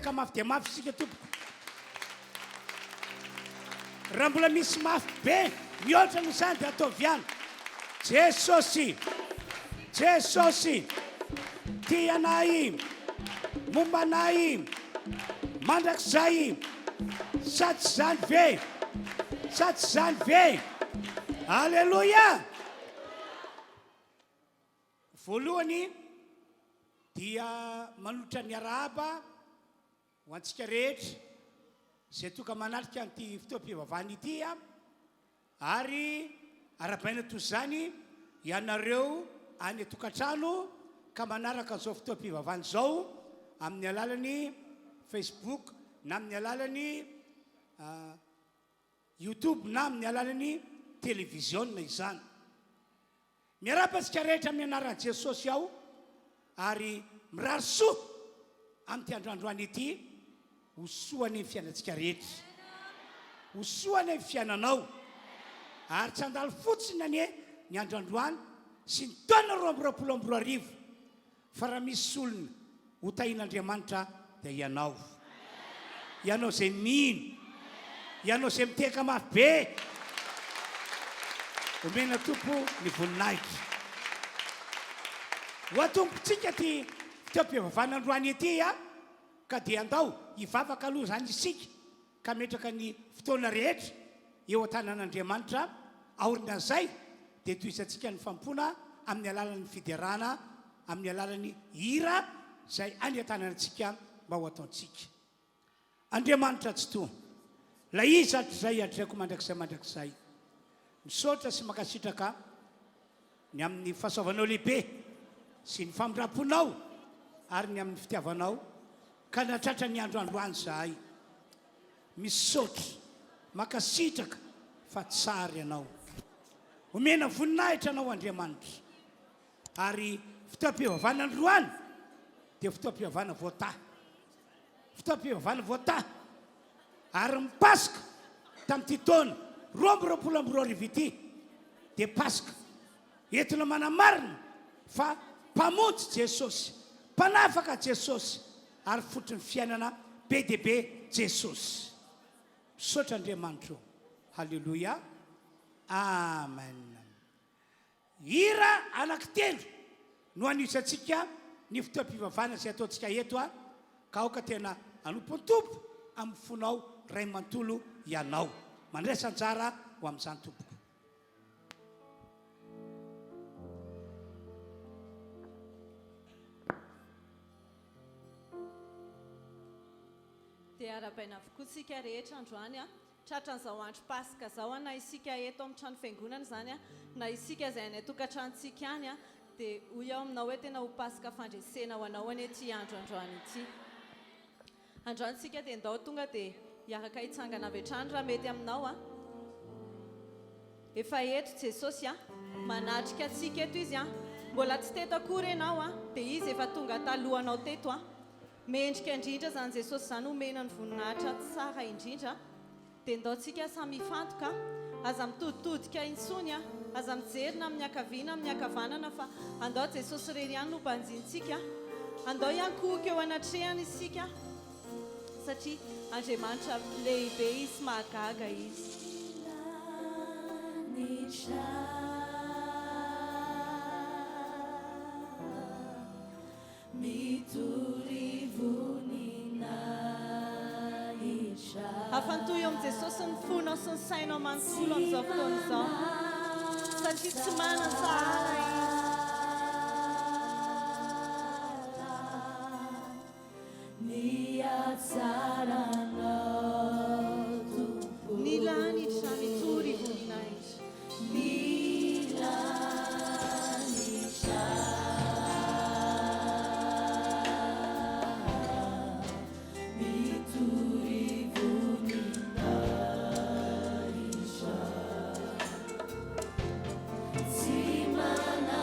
miteka mafy dia mafy sika tompoko. Raha mbola misy mafy be mihoatra no izany dia ataovy ihany. Jesosy, Jesosy, tia anay, momba anay, mandrakizay, sa tsy zany ve, sa tsy zany ve. Alleloia. Voalohany dia manolotra ny arahaba ho antsika rehetra izay toka manatrika an'ity fotoam-pivavahana ity ary arabaina toy izany ianareo any tokantrano ka manaraka zao fotoam-pivavahana zao amin'ny alalany Facebook na amin'ny alalany YouTube na amin'ny alalany televiziona izany. Miarapantsika rehetra amin'ny anaran'i Jesosy aho ary mirary soa amin'ity androandroany ity ho soany fiainantsika rehetra, ho soany fiainanao ary tsy andalo fotsiny anie ny androandroany sy ny taona 2024 fa raha misy olona ho tahin'Andriamanitra dia ianao, ianao zay mino, ianao zay miteka mafy be. Omena tompo ny voninahitra ho atompontsika ty fotoam-pivavahana androany ity ka dia andao hivavaka aloha zany isika ka metraka ny fotoana rehetra eo an-tanan'Andriamanitra. Aorinan'izay dia toisantsika ny fampona amin'ny alalan'ny fiderana, amin'ny alalan'ny hira izay any an-tanantsika mba ho ataontsika. Andriamanitra tsy toa, la izy hatrizay adraiko mandrakizay misaotra sy makasitraka ny amin'ny fahasoavanao lehibe sy ny famindramponao ary ny amin'ny fitiavanao ka natratra ny androandroany zahay. Misaotra, makasitraka fa tsara ianao. Omena voninahitra anao Andriamanitra ary fotoam-pivavahana androany dia fotoam-pivavahana voataha, fotoam-pivavahana voataha ary mipasoka tamin'ity taona 2024 ity dia pasoka entina manamarina fa mpamonjy Jesosy, mpanafaka Jesosy ary fotony fiainana be dia be Jesosy. Misaotra Andriamanitra. Halleluia. Amen. Hira anankitelo no anisantsika ny fotoam-pivavahana izay ataontsika eto ka aoka tena anompontompo amin'ny fonao ray mantolo ianao. Mandresa anjara ho amin'izany tompoko. Dia arabaina avokoa isika rehetra androany tratran'izao andro pasika zao na isika eto amin'ny trano fiangonana zany na isika izay any tokantranontsika any dia hoy ao aminao hoe tena ho pasika fandresena ho anao any ety andro androany ity. Androany isika dia ndao tonga dia hiaraka hitsangana avy hatrany raha mety aminao efa eto Jesosy manatrika antsika eto izy mbola tsy teto akory ianao dia izy efa tonga talohanao teto mendrika indrindra zany Jesosy zany omena ny voninahitra tsara indrindra. Dia ndao tsika samy mifantoka aza mitoditodika intsony aza mijerina amin'ny akaviana amin'ny akavanana fa andao Jesosy rery ihany no mpanjintsika, andao ihany koa eo anatrehany isika satria Andriamanitra lehibe izy, mahagaga izy. Afantoy amin'ny Jesosy ny fonao sy ny sainao manontolo amin'izao fotoana izao satria tsy manan-tsara izy. Ny lanitra mitory voninahitra. Simana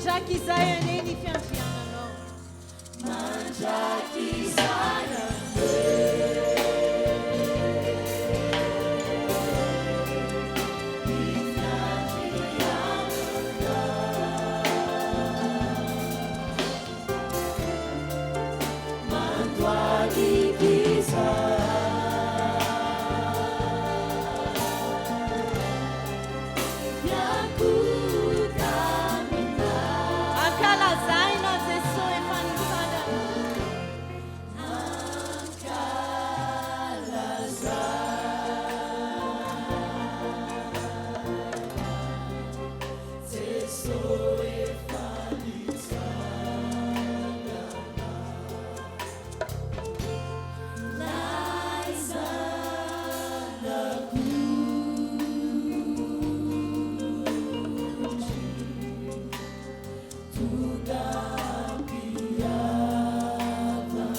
mandraky izay ane ny fiandriananao mandraky izay ankalazaina Jesosy efa nisana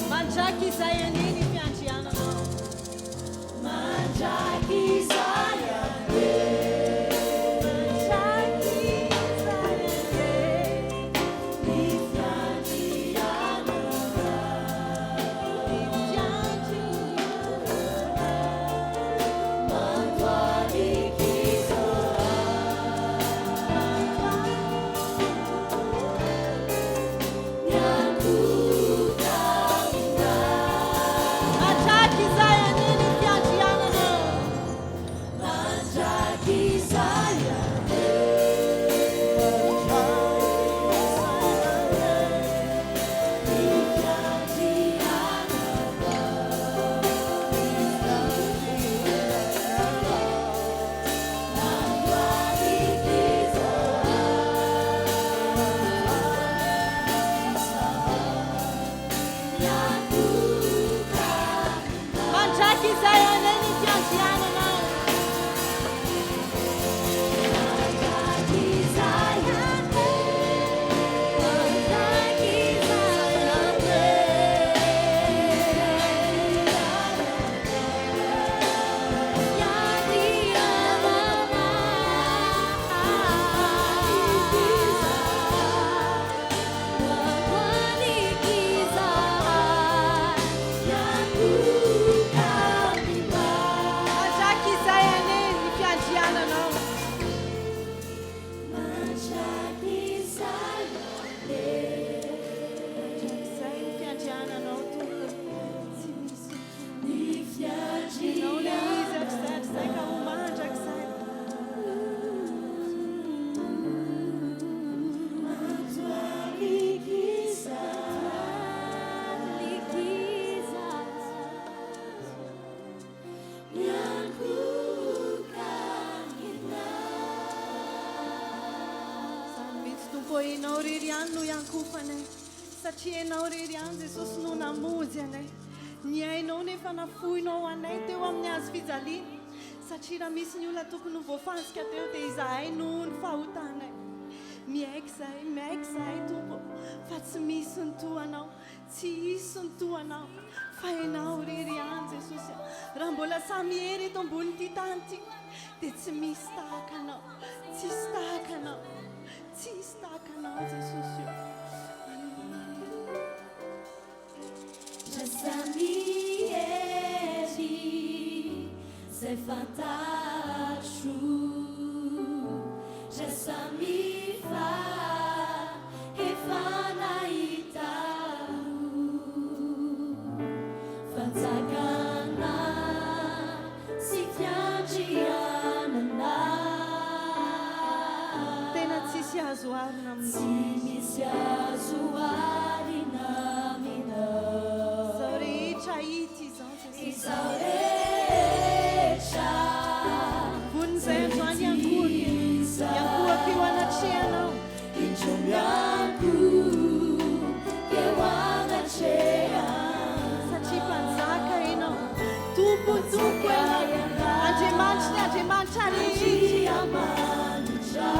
mandraky izay ane ny fiandriananao mandraky izay mandraky izay ane ny fiandriananao mandraky izay mandraky izay ane ny fiandriananao mandraky izay ane ny fiandriananao izay ny fiandriananao tompo tsy misy anao le izy atr'izay ka ho mandrak'izay mitsy tompo enao rery any no iankofanay satria enao rery any Jesosy no namonjy anay ny ainao nefa nafoinao anay teo amin'ny azo fijaliana satria raha misy ny olona tokony ho voafansika teo dia izahay no ny fahotanay miaiky zahay tompo fa tsy misy ny toanao tsy hisy ny toanao fa enao rery any Jesosy raha mbola samy hery eto ambony tany ty dia tsy misy tahakanao tsisy tahakanao tsisy tahakanao Jesosy Jasamieri zay fantatro jasamifa efa nahitaro fanjakana sy fiandrianana tena tsisy azo arina tsy aminao misy azo arina aminao zao rehetra hity izao Jesosy izao rehetra vonizay androany iankohako eo anatrehanao injomianko eo anatreha satria mpanjaka enao tompo enao andriamanitra rehetra Andriamanitra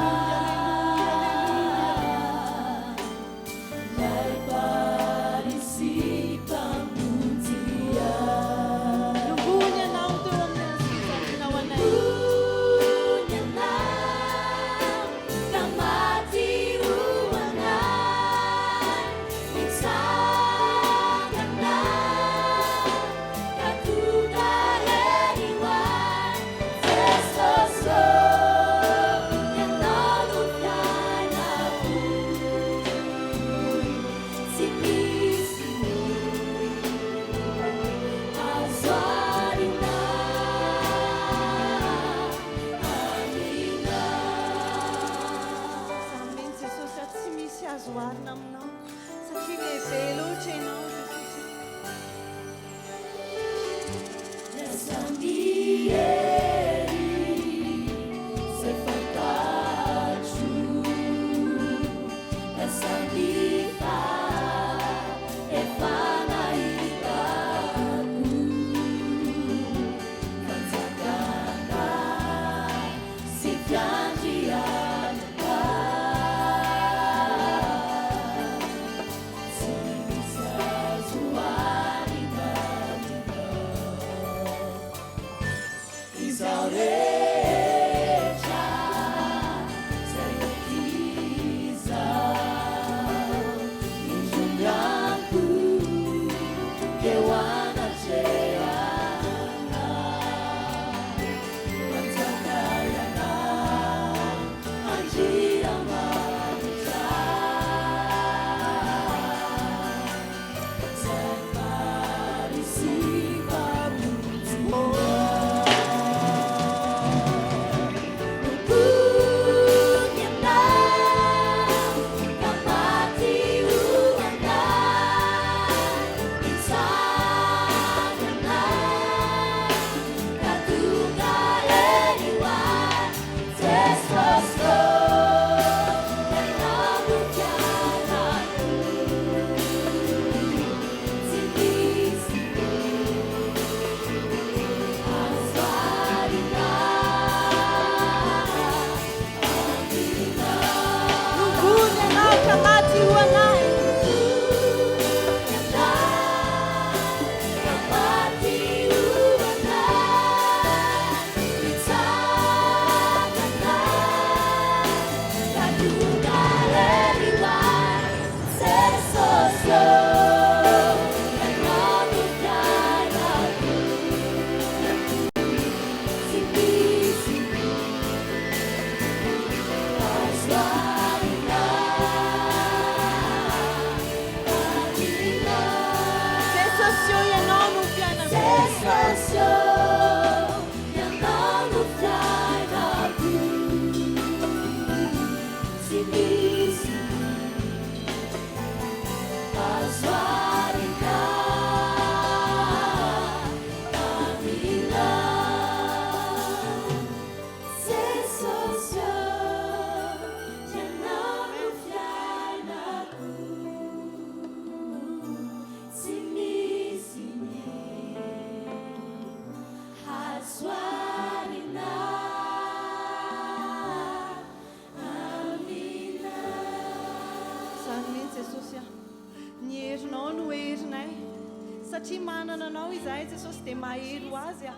Satria manana anao izahay Jesosy dia mahero azy a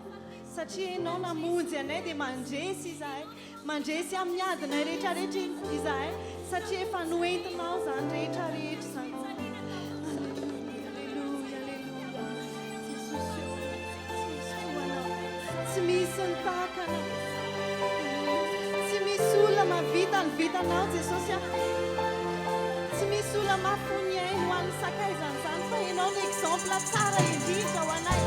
satria ianao namonjy anay dia mandresy izahay mandresy amin'ny adina rehetrarehetra izahay satria efa noentinao zany rehetrarehetra zany Alleluia Alleluia tsy misy nitakana tsy misy olona mavita ny vitanao Jesosy a tsy misy olona mafony ahy ho an'ny sakaizany zany fa ianao ny exemple tsara indrindra ho anay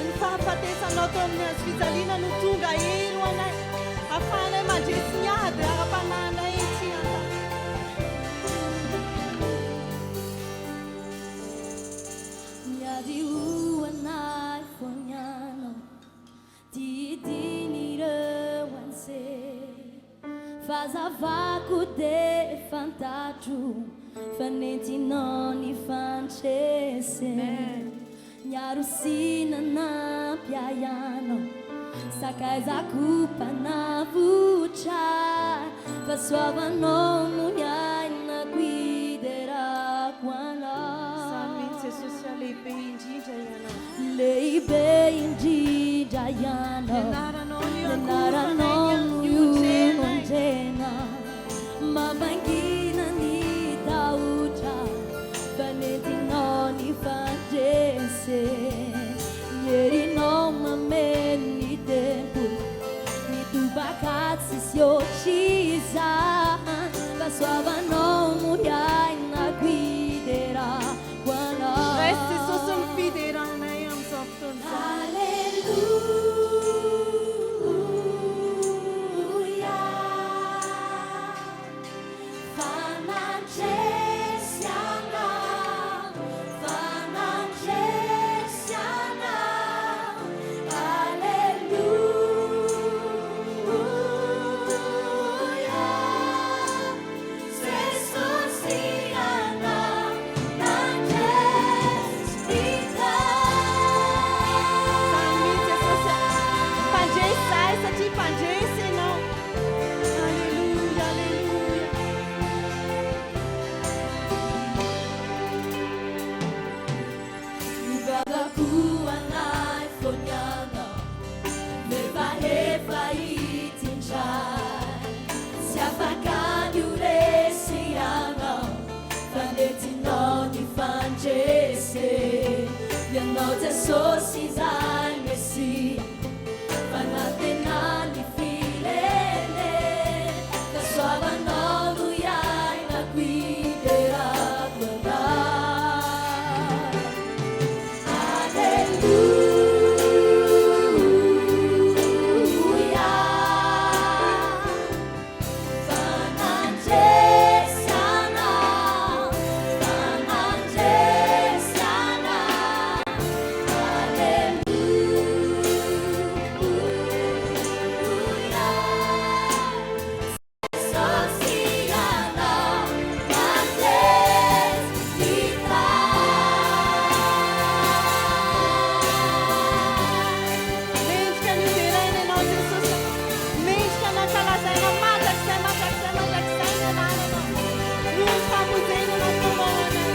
ny fahafatesanao tao amin'ny azo fijaliana no tonga hery ho anay ahafahanay mandresy ny ady ara-pananay etsy anta miady ho anay foanianao didinireo an'izay fazavako dia fantatro fanentinao ny fantrese miaro sinanampiaianao sakaizako mpanavotra fasoavanao no iaina guiderako anao Samintsy Jesosy lehibe indrindra ianao lehibe indrindra ianao ianaranao no ionjena mabangina ny daotra fanentinao ny fandrese mierinao mameno ny tempo mitobakatsy sy otriza fasoavanao no iaina guiderako anao Reste Jesosy mifideranay amin'izao fotoana izao fandresy ianao Jesosy zay Mesia fanantena ny firene kasoavanao no iainako iderako anao Alleluia fanandresana fanandresana Mendrika ny verenanao Jesosy. Mendrika nankalazaina matakizay matakizay matakizay ny anarana. Io ny famonjena nataonao anay.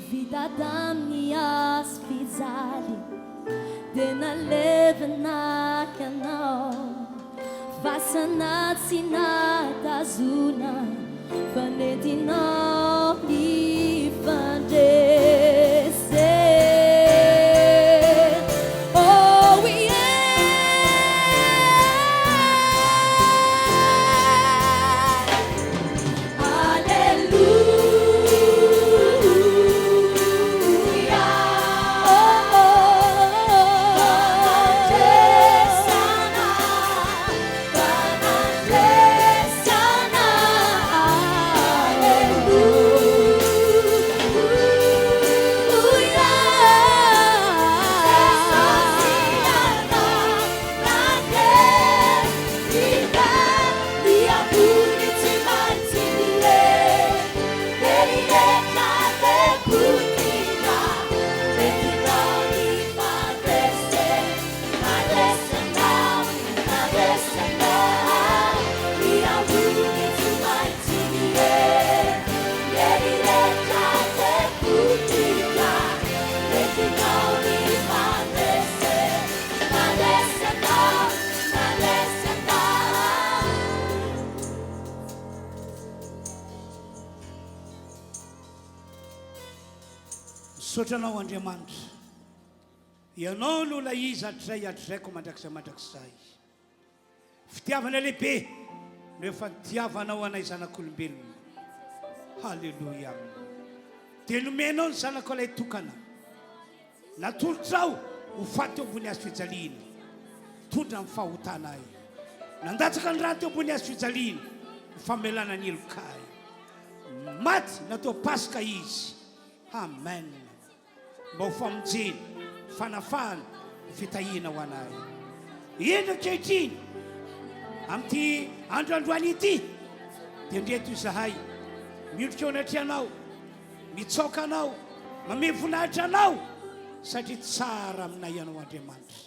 Vida tamin'ny asy fijaly dia nalevanaka anao vasana tsy natazona fanentinao ifandresy Oh yeah Alleluia fanandresana Sotranao Andriamanitra, ianao no la izy atraiko mandrakizay. Fitiavana lehibe no efa tiavanao anay zanak'olombelona. Halleluia. Dia nomenao ny zanako ilay tokana. Natolotrao ho faty teo ambony hazo fijaliana. Tondra amin'ny fahotana ahy. Nandatsaka ny raha teo ambony hazo fijaliana. Famelana ny elokay. Maty natao paska izy. Amen. Mba ho famonjena, fanafahana, fitahina ho anay. Eny ankehitriny amin'ity androandroany ity dia ndreto izahay miondrika eo anatrianao, mitsoka anao, mame voninahitra anao satria tsara aminay ianao Andriamanitra.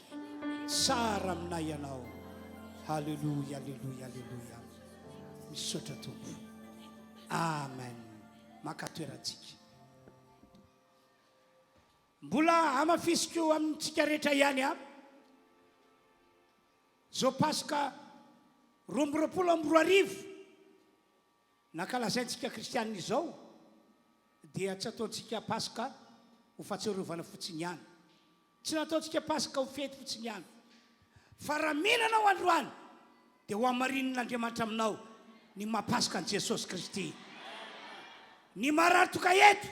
Tsara aminay ianao. Halleluia, halleluia, halleluia. Misaotra Tompo. Amen. Makatoerantsika. mbola amafisiko amintsika rehetra ihany a zao paska 24 nankalazaintsika kristianina izao dia tsy ataontsika paska ho fahatsiarovana fotsiny ihany, tsy nataontsika paska ho fety fotsiny ihany, fa raha mihinanao androany dia ho amarinin'Andriamanitra aminao ny mahapaska an' Jesosy Kristy, ny marary toka eto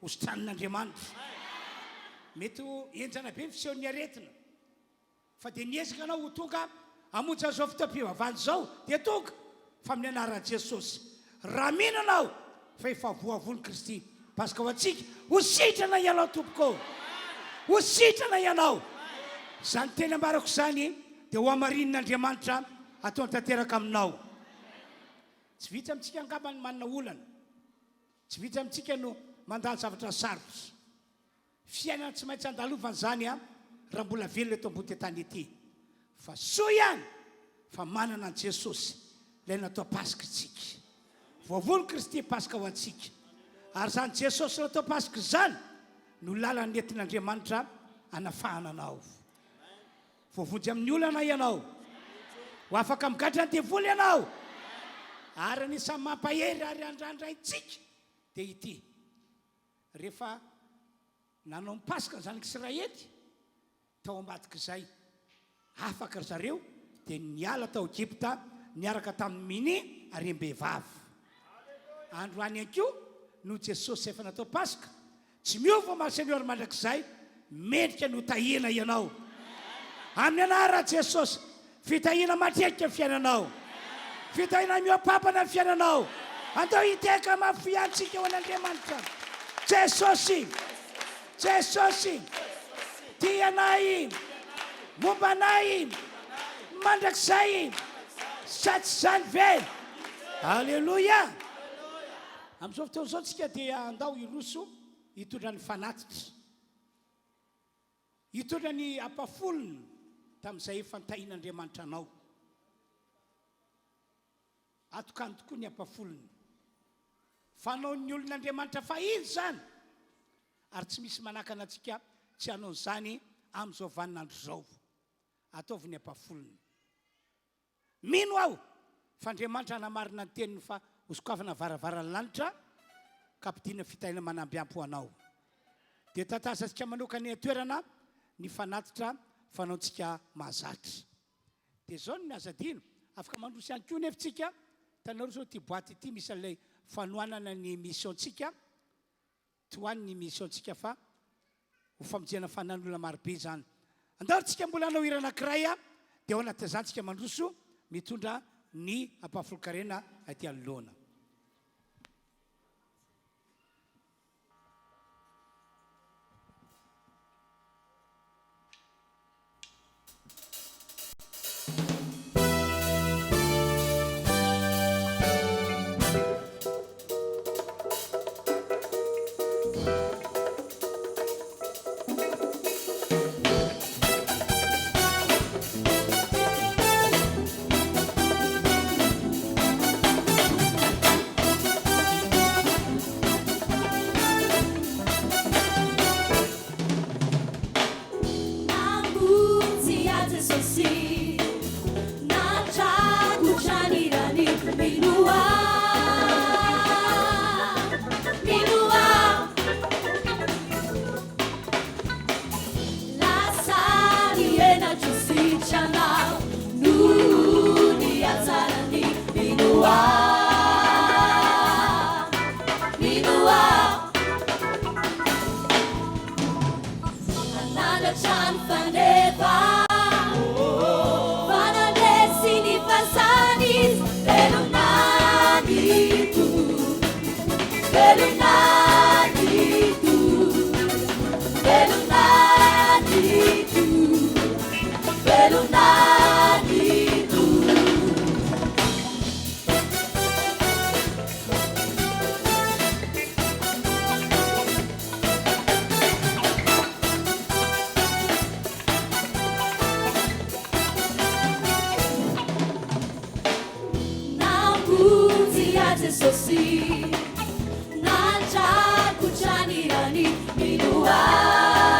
ho sitranin'Andriamanitra. Mety ho enjana be ny fisehon'ny aretina, fa dia niezaka anao ho tonga hamonjy an'izao fotoam-pivavahana izao dia tonga fa amin'ny anaran'i Jesosy. Raha mihinanao fa efa voavony Kristy paska ho antsika, ho sitrana ianao tompoko, ho sitrana ianao. Zany teny ambarako izany dia ho amarin'Andriamanitra ataony tanteraka aminao. Tsy vitsy amintsika angamba ny manana olana, tsy vitsy amintsika no mandalo zavatra sarotra. Fiainana tsy maintsy andalovana zany a raha mbola velona eto ambony tany ety, fa soa ihany fa manana an' Jesosy ilay natao paska itsika. Voavony Kristy paska ho antsika, ary zany Jesosy natao paska zany no lalany nentin'Andriamanitra anafahana anao. Voavonjy amin'ny olana ianao, ho afaka migadra ny devoly ianao, ary anisany mampahery ary andrandraitsika dia ity. Rehefa nanao paska zany Israely tao ambadika izay, afaka zareo dia niala tao Egypta niaraka tamin'ny mini harem-behivavy. Androany ihany koa no Jesosy efa natao paska, tsy miova Masenyora mandrakizay, mendrika no tahina ianao amin'ny anara Jesosy. Fitahina matetika fiainanao, fitahina mioapapana ny fiainanao. Andao hiteka mafiantsika ho an'Andriamanitra. Jesosy, Jesosy, tianay, mombanay, mandrakizay, satsy zany ve? Alleloia. Amin'izao fotoana izao tsika dia andao iroso hitondra ny fanatitra, hitondra ny ampafolony tamin'izay efa nitahin'Andriamanitra anao. Atokany tokoa ny ampafolony, fanaon'ny olon'Andriamanitra fahiny zany, ary tsy misy manakana antsika tsy hanao zany amin'izao vaninandro izao. Ataovy ny ampafolony. Mino aho fa Andriamanitra namarina ny teniny fa hosokafana varavaran'ny lanitra ka ampidina fitahina manambiampy ho anao. Dia tantarantsika manokana ny toerana ny fanatitra fanaontsika mahazatra. Dia zao ny azadino, afaka mandroso ihany koa nefitsika. Tanaro zao ty boaty ity misy an'ilay fanoanana ny missiontsika, toany ny missiontsika fa ho famonjena fanan'olona marobe zany. Andarontsika mbola hanao hira anankiray a, dia ao anatin'izany tsika mandroso mitondra ny ampahafolokarena aty anoloana. Jesosy, nanjaku chanirani minua.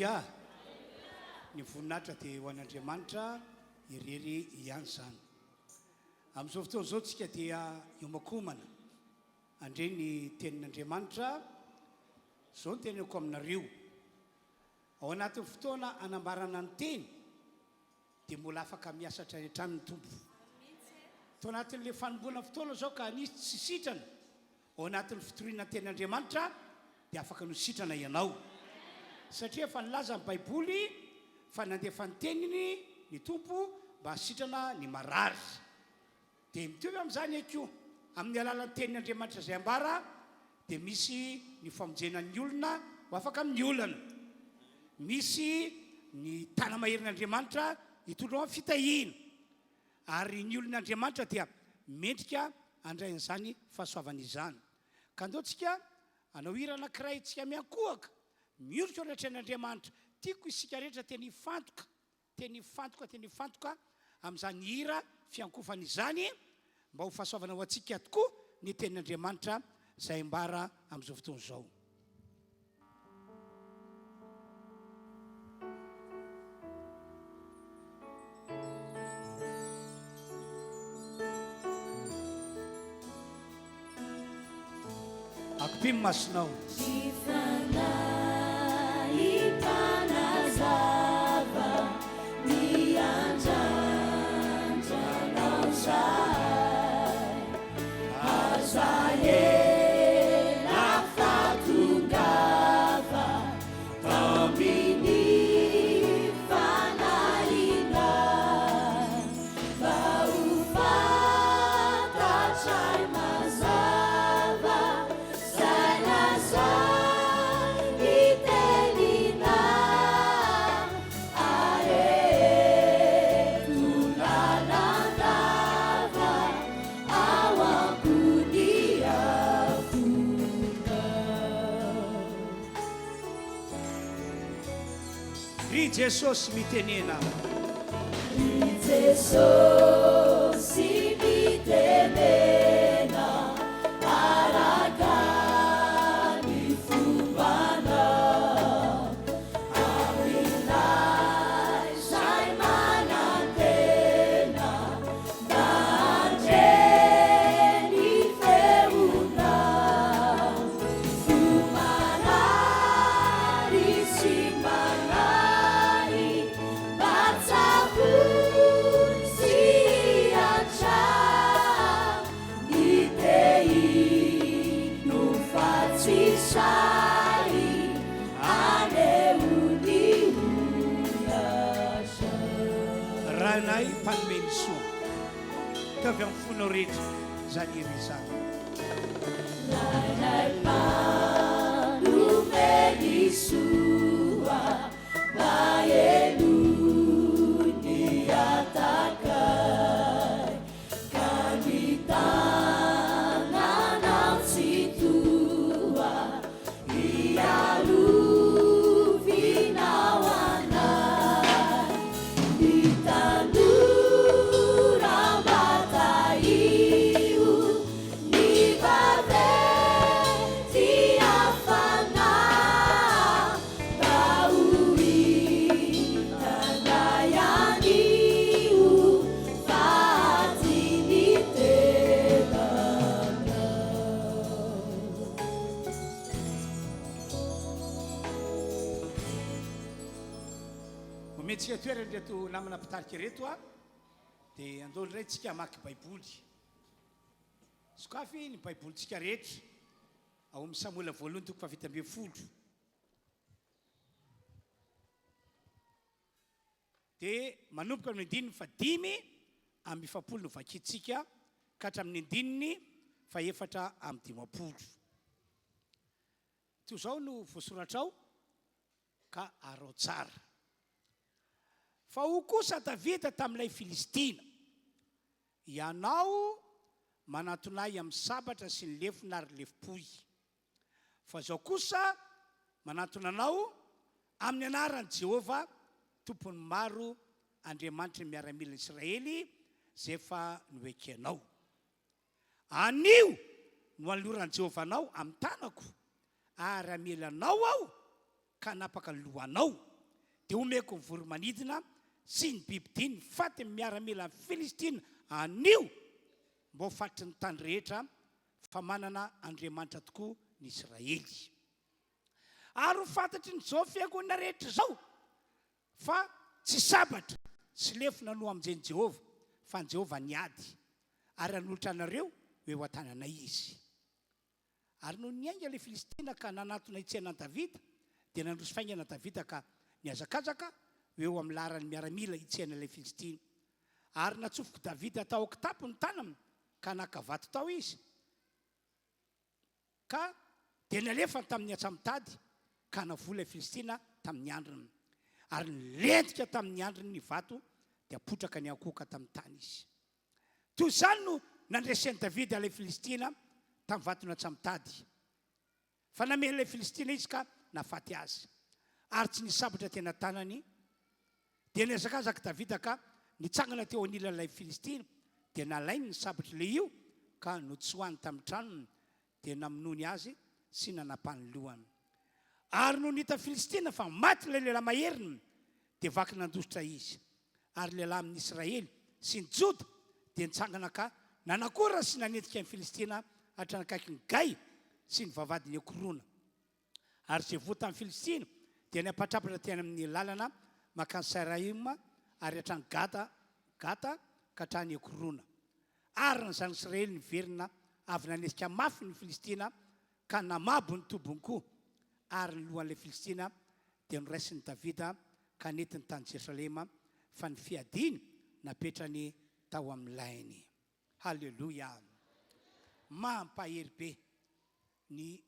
Alleluia. Ny voninahitra dia ho an'Andriamanitra irery ihany zany. Amin'izao fotoana izao tsika dia iomakomana andre ny tenin'Andriamanitra. Izao ny teneniko aminareo. Ao anatin'ny fotoana anambarana ny teny dia mbola afaka miasatra hatramin'ny tompo. Tao anatin'ilay fanomboana fotoana zao ka nisy tsy sitrana ao anatin'ny fitoriana tenin'Andriamanitra dia afaka no sitrana ianao. Satria efa nilaza ny Baiboly fa nandefa ny teniny ny tompo mba sitrana ny marary. Dia mitovy amin'izany ekoa amin'ny alalan'ny tenin'Andriamanitra izay ambara dia misy ny famonjenan'ny olona ho afaka amin'ny olana. Misy ny tanamaherin'Andriamanitra hitondra amin'ny fitahiana. Ary ny olon'Andriamanitra dia mendrika andrain'izany fahasoavana izany. Ka andaontsika anao hira anankiray tsika miankohaka miorika ao anatren'Andriamanitra. Tiako isika rehetra teny fantoka amin'izany hira fiankofana izany mba ho fahasoavana ho antsika tokoa ny tenin'Andriamanitra izay mbara amin'izao fotoana izao. Akopimy masinao. Jesosy mitenena. Jesosy mitenena araka ny fombana aminay izay manantena mandreny feona fomanary sy ranay mpanome ny soa tavy amin'ny fonao rehetra zany ery izany. Ranay mpanome ny soa maelo ny atakay ka ny tananao tsy toa ialovinaao anay ny tanora-bataio ny vavety afana mba ho hitanay anio faty ny tenanao. Omentsika toerany reto namana mpitarika reto a dia andolo iray tsika maky Baiboly. Sokafy ny Baibolyntsika rehetra ao amin'ny Samoela voalohany toko fahavita ambin'ny folo. Dia manomboka amin'ny andininy fadimy amin'ny efapolo no vakitsika ka hatramin'ny andininy faefatra amin'ny dimampolo. Toy izao no voasoratra ao ka arao tsara. Fa ho kosa Davida tamin'ilay Filistina, ianao manatonay amin'ny sabatra sy ny lefona ary lefimpoy. Fa zao kosa manatonanao amin'ny anaran'i Jehova, tompony maro, Andriamanitra ny miaramila Israely, zay efa noekenao. Anio no aloran'i Jehovanao amin'ny tanako, ary amelanao aho ka napaka ny lohanao. dia omeko ny voromanidina sy ny bibidiny faty miaramila ny filistina anio mba ho fatry ny tany rehetra fa manana Andriamanitra tokoa ny Israely. Ary ho fantatry n'izao fiangonana rehetra izao fa tsy sabatra sy lefina no amin'izay Jehova fa ny Jehova niady ary hanolotra anareo hoe ho an-tanana izy. Ary no niainga ilay Filistina ka nanatona hitsenan Davida dia nandroso faingana Davida ka niazakazaka hoe ho amin'ny laharany miaramila hitsena ilay Filistina. Ary natsofoko Davida tao kitapo ny tanany ka naka vato tao izy ka dia nalefany tamin'ny atsamitady ka navoa ilay Filistina tamin'ny andriny. Ary nilentika tamin'ny andriny ny vato dia apotraka ny akoka tamin'ny tany izy. Toy izany no nandresen'i Davida ilay Filistina tamin'ny vatony atsamitady. Fa namely ilay Filistina izy ka nafaty azy. Ary tsy nisabatra tena tanany dia niazakazaka Davida ka nitsangana teo anilan'ilay Filistina dia nalainy ny sabatra ilay io ka notsoahany tamin'ny tranony dia namonony azy sy nanapany lohany. Ary no nita Filistina fa maty ilay lehilahy maheriny dia vaky nandositra izy. Ary lehilahy amin'ny Israely sy ny Joda dia nitsangana ka nanakora sy nanetika ny Filistina hatranakaiky ny gay sy ny vavadiny ekorona. Ary zay voa tamin'ny Filistina dia niapatrapatra teny amin'ny lalana makany Saraima ary hatrany Gata ka hatrany ekorona. Ary ny zan'ny Israely niverina avy nanetika mafy ny Filistina ka namabo ny tobony koa. Ary ny lohan'ilay Filistina dia noraisin'ny Davida ka netiny tany Jerusalema fa ny fiadiny napetrany tao amin'ny lainy. Halleloia. Mampahery be ny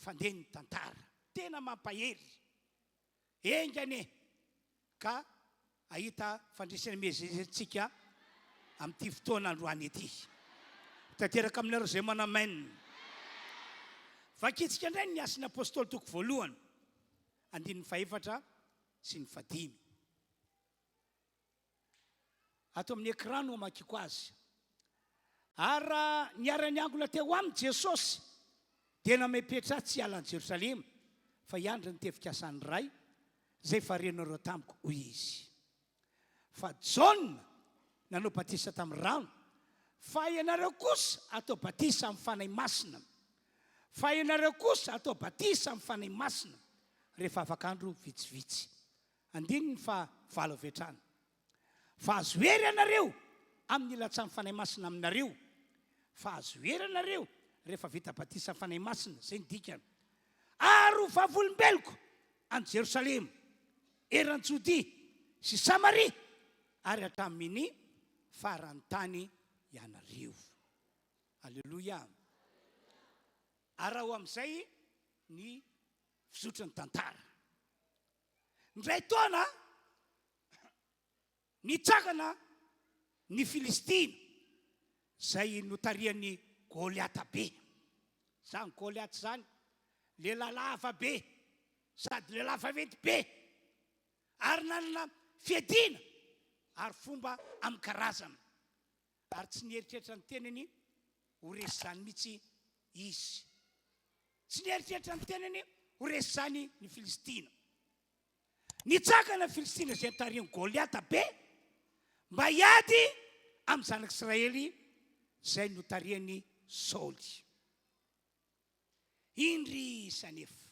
fandehany tantara. Tena mampahery. Engane ka ahita fandresena mezezentsika amin'ity fotoana androany ity. Tanteraka aminareo izay manamainina. Vakitsika indray ny asan'ny apôstôly toko voalohany 4 sy ny 5. Ato amin'ny écran no amakiko azy. Ary niara-ny angola teo aminy Jesosy dia namepetra tsy hiala any Jerosalema fa hiandry ny tefika-asany ray zay farenareo tamiko hoy izy. Fa Jaona nanao batisa tamin'ny rano fa ianareo kosa atao batisa amin'ny fanahy masina. Fa ianareo kosa atao batisa amin'ny fanahy masina rehefa afak'andro vitsivitsy. Andininy fa 7 vetrany. Fa azo hery ianareo amin'ny ilatsamin'ny fanahy masina aminareo. Fa azo hery ianareo rehefa vita batisa amin'ny fanahy masina. Zay ny dikany. Ary ho vavolombeloko any Jerosalema, eran'ny Jodia sy Samaria ary hatramin'ny farany tany ianareo. Alleluia. Ary ao amin'izay ny fizotry ny tantara. Ndray taona nitsangana ny Filistina zay notarian'ny Goliata be. Zany Goliata zany lehilahy lava be sady lehilahy vaventy be ary nanana fiadiana ary fomba amin'ny karazana. Ary tsy nieritreritra ny tenany ho resy zany mihitsy izy. Tsy nieritreritra ny tenany ho resy zany ny Filistina. Nitsangana Filistina zay notarian'ny Goliata be mba hiady amin'ny zanak'Israely zay notarian'ny Saoly. Indrisa anefa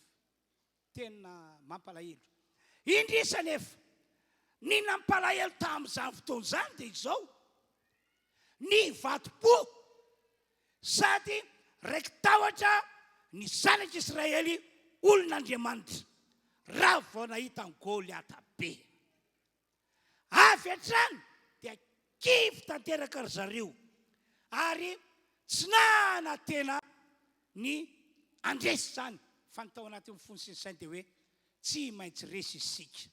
tena mampalahelo. Indrisa anefa ny nampalahelo tamin'izany fotoana izany dia izao ny vatom-po sady raiky tahotra ny zanak'Israely olon'Andriamanitra raha vao nahita ny Goliata be. Avy hatrany dia kivy tanteraka ry zareo ary tsy nana tena ny andresy zany fa ny tao anatin'ny fony sy ny sainy dia hoe tsy maintsy resy isika.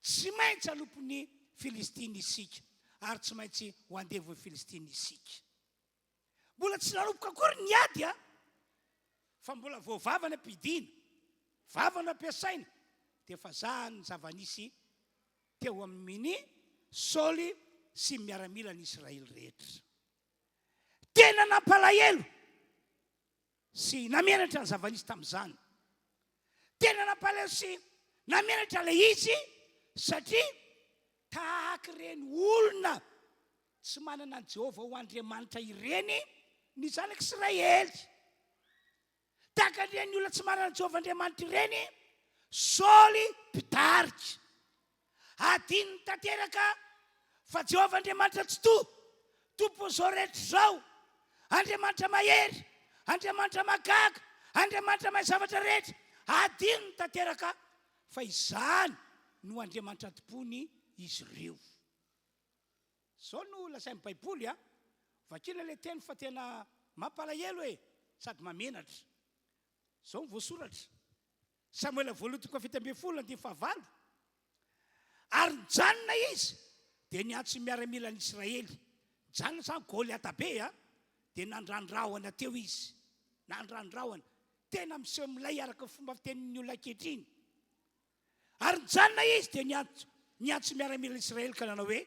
Tsy maintsy alopon'ny Filistina isika ary tsy maintsy ho andevon'ny Filistina isika. Mbola tsy nanomboka akory ny ady fa mbola vao vavana ampidiana, vavana ampiasaina dia fa zany ny zava-nisy teo amin'ny Saoly sy miaramila ny Israely rehetra. Tena nampalahelo sy namenatra ny zava-nisy tamin'izany. Tena nampalahelo sy namenatra ilay izy satria tahaka ireny olona tsy manana any Jehovah ho Andriamanitra ireny ny zanak'Israely. Tahaka ireny olona tsy manana Jehovah Andriamanitra ireny, Saoly mpitarika. Adiny tanteraka fa Jehovah Andriamanitra tsy tompo zao rehetra zao, Andriamanitra mahery, Andriamanitra magaga, Andriamanitra mahay zavatra rehetra. Adiny tanteraka fa izany no Andriamanitra tompony izy ireo. Zao no lasain'ny Baiboly vakina le teny fa tena mampalahelo hoe sady mamenatra. Zao voasoratra Samuela voalohany 7:9. Ary nijanona izy dia niantso miaramilan'ny Israely. Nijanona zany Goliata be dia nandrandrahona teo izy. Nandrandrahona tena miseho milay araka fomba fitenin'ny olona ankehitriny. Ary nijanona izy dia niantso miaramilan'ny Israely ka nanao hoe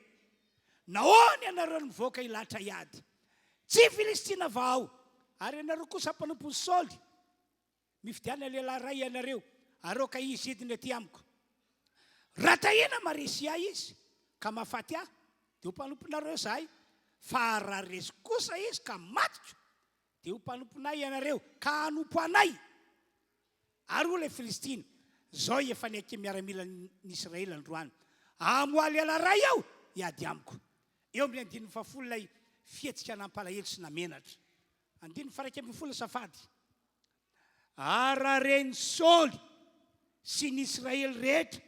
nahoana ianareo mivoaka ilatra iady? Tsy Filistina vao. Ary ianareo kosa mpanompon'ny Saoly, mifidiana lehilahy ray ianareo, aroka izy hidiny aty amiko. Raha tahina maresy ahy izy ka mahafaty ahy dia ho mpanomponareo zahay. Fa raha resy kosa izy ka matiko dia ho mpanomponay ianareo ka hanompo anay. Ary ho le Filistina, zao efa niaky miaramila ny Israely androany, amoaly elaray aho iady amiko. Eo amin'ny 10 lay fietsika nampalahelo sy namenatra. 11 safady. Ara reny Saoly sy ny Israely rehetra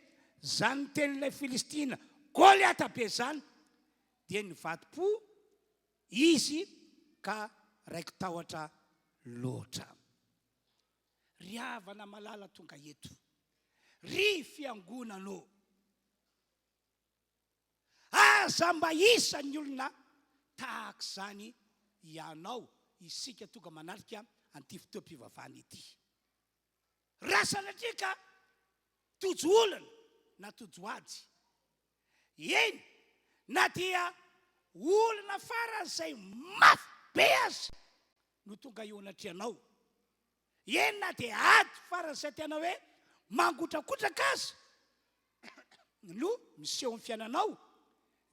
zany tenin'ilay Filistina Goliata be zany dia nivadim-po izy ka raiky tahotra loatra. Ry havana malala tonga eto, ry fiangonanao, aza mba isan'ny olona tahaka zany ianao isika tonga manarika an'ity fotoam-pivavahana ity. Raha sanatria ka tojo olana na tojo ady, eny na dia olana faran'izay mafy be azy no tonga eo anatrianao, eny na dia ady faran'izay tena hoe mangotrakotraka azy no miseho amin'ny fiainanao,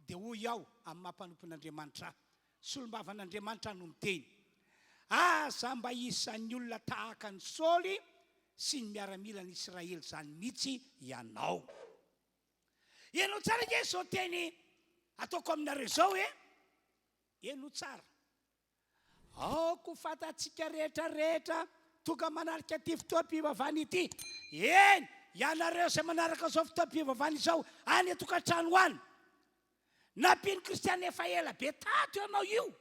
dia hoy aho amin'ny mampanompon'Andriamanitra, solombavan'Andriamanitra no miteny, aza mba isan'ny olona tahaka ny Saoly sy ny miaramilan'ny Israely zany mihitsy ianao. Ianao tsara ke zao teny ataoko aminareo zao hoe eno tsara. Aoko fatatsika rehetrarehetra tonga manarika ty fotoam-pivavahana ity. Eny, ianareo izay manaraka zao fotoam-pivavahana izao any atokantrano any. Nampino kristiana efa ela be tato ianao io.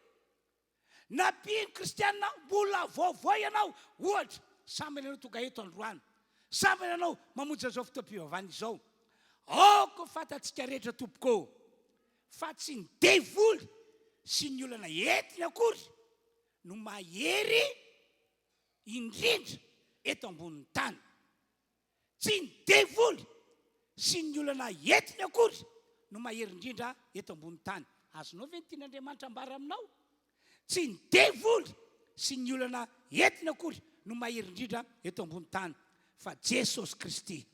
Nampino kristiana mbola vaovao ianao. Ohatra, samby ianao tonga eto androany, samby ianao mamonjy zao fotoam-pivavahana izao. Aoko fatatsika rehetra tompoko fa tsy ny devoly sy ny olana entina akory no mahery indrindra eto ambonin'ny tany. Tsy ny devoly sy ny olana entina akory no mahery indrindra eto ambonin'ny tany. Azonao ve ny tian'Andriamanitra ambara aminao? Tsy ny devoly sy ny olana entina akory no mahery indrindra eto ambonin'ny tany, fa Jesosy Kristy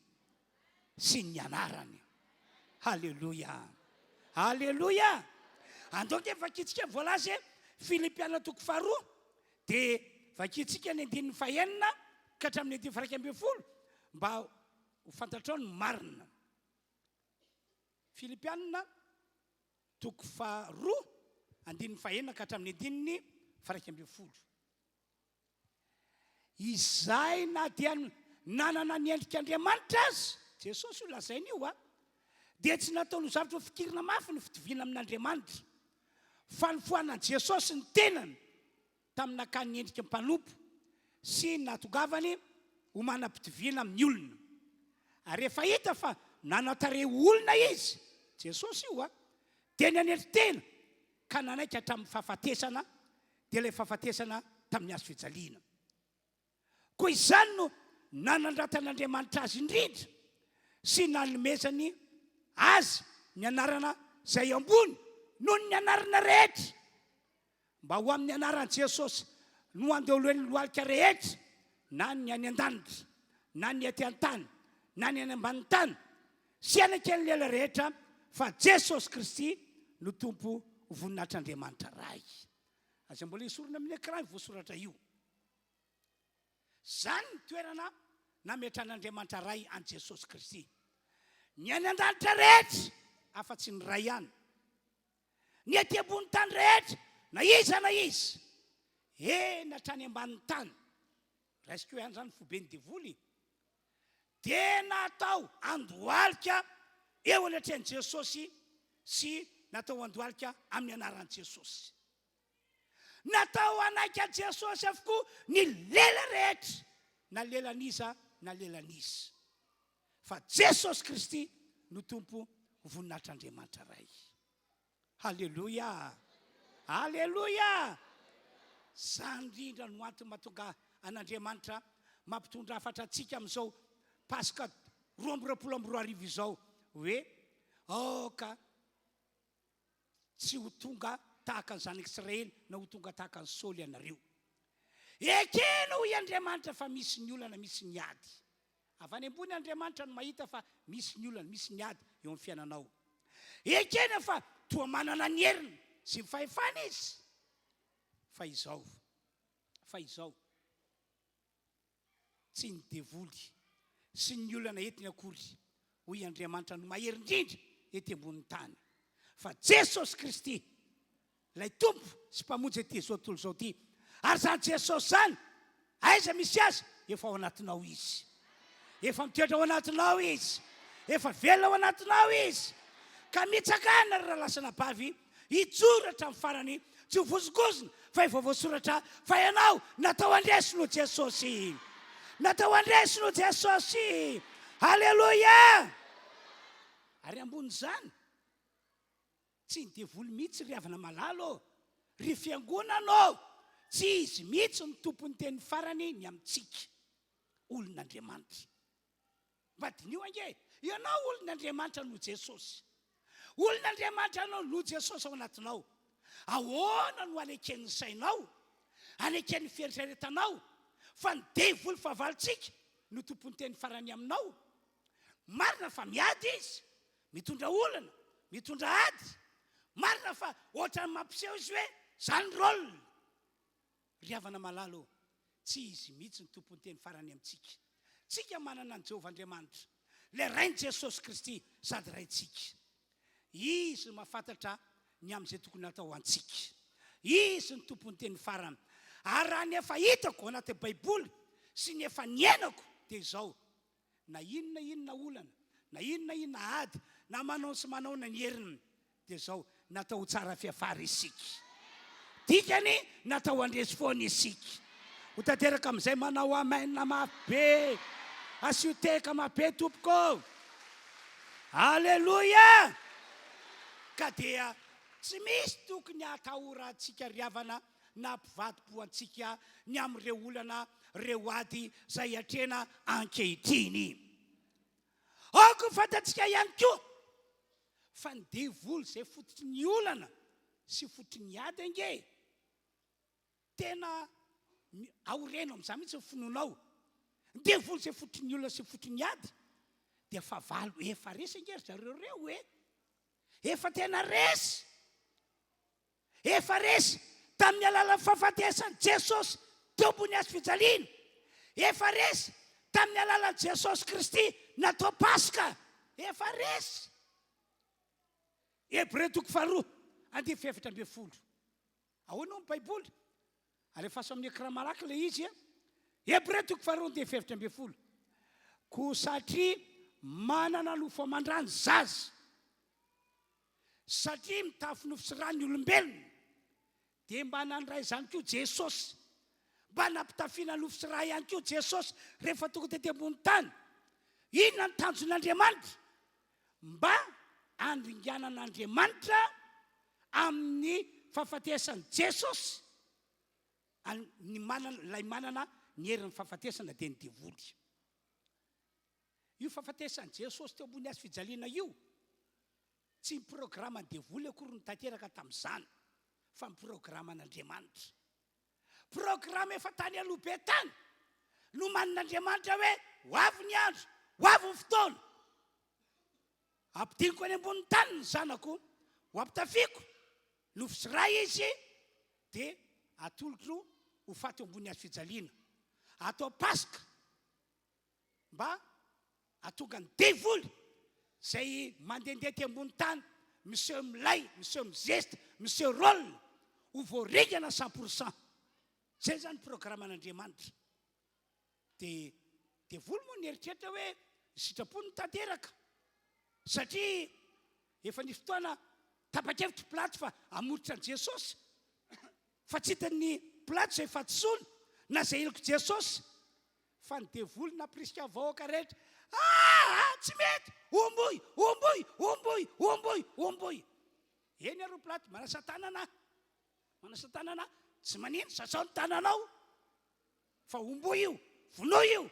sy ny anarany. Halleluja, halleluja. Andoka vakitsika voalazy Filipiana 4 dia vakitsika ny 9 ka hatramin'ny 10 mba ho fantatrao ny marina. Filipiana 4 9 ka hatramin'ny 10 izay na dia nanana ny endrik'Andriamanitra azy, Jesosy io lazainy io dia tsy nataony zavatra fikirina mafy ny fitoviana amin'Andriamanitra, fa ny foanan'i Jesosy ny tenany tamin'ny nakany ny endriky mpanompo sy natongavany ho manam-pitoviana amin'ny olona. Ary rehefa hita fa nanatare olona izy, Jesosy io dia nanendry tena ka nanaiky hatramin'ny fahafatesana, dia ilay fahafatesana tamin'ny hazo fijaliana. Koa izany no nanandratan'Andriamanitra azy indrindra sy nanomezany azy ny anarana izay ambony noho ny anarana rehetra, mba ho amin'ny anaran'i Jesosy no andeolohan'ny lohalika rehetra, na ny any an-danitra, na ny aty an-tany, na ny any ambany tany, sy anaken'lela rehetra fa Jesosy Kristy no tompo voninahitr'Andriamanitra ray. Aza mbola isorona amin'ny écran voasoratra io. Zany ny toerana nametran'Andriamanitra ray an Jesosy Kristy. Ny any an-danitra rehetra afa-tsy ny ray ihany. Ny aty ambony tany rehetra na iza na izy natrany ambanin'ny tany. Raisiko ihany zany fobeny devoly. Dia natao andohalika eo anatrehan'i Jesosy sy natao andohalika amin'ny anaran'i Jesosy. Natao anaiky Jesosy avokoa ny lela rehetra, na lelan'iza na lelan'izy. Fa Jesosy Kristy no tompo voninahitr'Andriamanitra ray. Halleluja! Halleluja! Zany indrindra no antony mahatonga an'Andriamanitra mampitondra hafatra antsika amin'izao Pasika 2024 izao hoe ka tsy ho tonga tahaka ny zanak'Israely na ho tonga tahaka ny Saoly ianareo. Ekena ho Andriamanitra fa misy ny olana, misy ny ady. Avy any ambony Andriamanitra no mahita fa misy ny olana, misy ny ady eo amin'ny fiainanao. Ekena fa toa manana ny heriny sy ny fahefana izy. Fa izao tsy ny devoly sy ny olana entiny akory hoy Andriamanitra no mahery indrindra ety ambony tany. Fa Jesosy Kristy lay tompo sy mpamonjy ety zao tontolo zao ty. Ary zany Jesosy zany aiza misy azy efa ao anatinao izy. Efa mitoetra ao anatinao izy. Efa velona ao anatinao izy. Ka mitsakana raha lasana bavy hijoratra amin'ny farany tsy ho vozogozona fa efa voasoratra fa ianao natao andresino Jesosy. Natao andresino Jesosy. Halleluja! Ary ambony zany tsy ny devoly mihitsy ry havana malalo, ry fiangonana, tsy izy mihitsy ny tompony teny farany ny amintsika olon'Andriamanitra. Vadinio ange, ianao olon'Andriamanitra no Jesosy. Olon'Andriamanitra no Jesosy ao anatinao. Ahoana no anaken'ny sainao, anaken'ny fieritreretanao fa ny devoly fahavalontsika no tompony teny farany aminao. Marina fa miady izy, mitondra olana, mitondra ady. Marina fa ohatra mampiseho izy hoe zany rôle. Ry havana malalo, tsy izy mihitsy ny tompony teny farany amintsika. Tsika manana ny Jehovah Andriamanitra, le rainy Jesosy Kristy sady raintsika. Izy mahafantatra ny amin'izay tokony atao antsika. Izy ny tompony teny farany. Ary raha ny efa hitako anaty Baiboly sy ny efa niainako dia izao. Na inona olana, na inona ady, na manao sy manao na ny heriny dia izao natao tsara fiafara isika. Dikany natao andresy foana isika. Ho tanteraka amin'izay manao amaina mabe. Asioteka mabe tompoko. Halleluja! Ka dia tsy misy tokony atahorantsika ry havana na mpivady-po antsika ny amin'ireo olana, reo ady zay atrena ankehitriny. Ako fantatsika ihany koa fa ny devoly zay fototry ny olana sy fototry ny ady ange tena aoreno amin'izany mihitsy ny finoanao. Ny devoly zay fototry ny olana sy fototry ny ady dia fa valo efa resy ange zareo reo hoe efa tena resy. Efa resy tamin'ny alalan'ny fahafatesany Jesosy tompony azy fijaliana. Efa resy tamin'ny alalan'i Jesosy Kristy natao Pasika. Efa resy. Hebreo 2:2-12. Ahoana ny Baiboly? Alefaso amin'ny écran malaky le izy. Hebreo 2:2-12. Ko satria manana lofo aman-drany zaza, satria mitafy nofo sy rano ny olombelona, dia mba nandray izany koa Jesosy, mba nampitafiana nofo sy rà ihany koa Jesosy rehefa tonga tety ambony tany. Inona ny tanjon'Andriamanitra? Mba andringanan'Andriamanitra amin'ny fahafatesany Jesosy lay manana ny herin'ny fahafatesana dia ny devoly. Io fahafatesany Jesosy teo ambony azy fijaliana io tsy ny programa ny devoly akory ny tanteraka tamin'izany, fa ny programa n'Andriamanitra. Programa efa tany aloha be tany no manin'Andriamanitra hoe ho avy ny andro, ho avy ny fotoana ampidiniko any ambony tany ny zanako ho ampitafiko nofo sy ray izy dia atolotro ho faty ambony hazo fijaliana atao paska mba atonga ny devoly zay mandehandeha ty ambony tany miseho milay miseho mizesta miseho rôle ho voaregana 100%. Zay zany programan'Andriamanitra. Dia devoly moa ny eritreritra hoe sitrapony tanteraka satria efa nisy fotoana tapa-kevitra plato fa amoritra an' Jesosy fa tsy hitany plato zay fatsoana na zay iloko Jesosy fa ny devoly na prisika vahoaka rehetra tsy mety omboy eny aro plato manasa tanana tsy manino sasao ny tananao fa omboy io vono io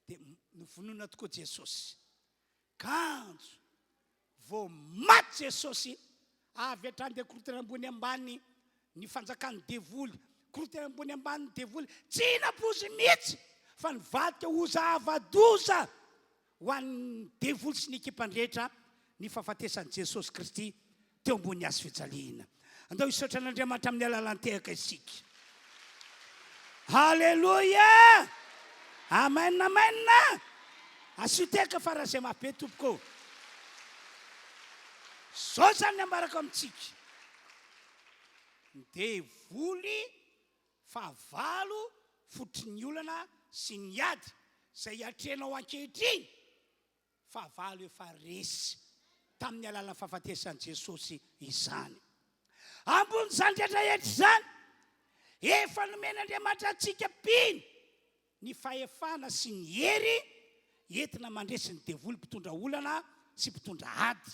dia novonona tokoa Jesosy kanjo vo maty Jesosy avy hatrany dia korotana ambony ambany ny fanjakany devoly korotana ambony ambany devoly tsy napozy mihitsy fa nivadika hozavadoza ho an'ny devoly sy ny ekipandrehetra ny fahafatesan'i Jesosy Kristy teo ambony hazo fijaliana. Andao hisaotra an'Andriamanitra amin'ny alalan-tehaka isika. Halleluja! Amen, amen. Asiteka fara zay mahabe tompoko. Zao zany ambarako amintsika. Devoly fahavalo fotry ny olana sy ny ady zay atrenao ankehitriny fahavalo efa resy tamin'ny alalan'ny fahafatesan'i Jesosy izany. Ambony zany rehetrarehetra zany efa nomen'Andriamanitra antsika piny ny fahefana sy ny hery entina mandresy ny devoly mpitondra olana sy mpitondra ady.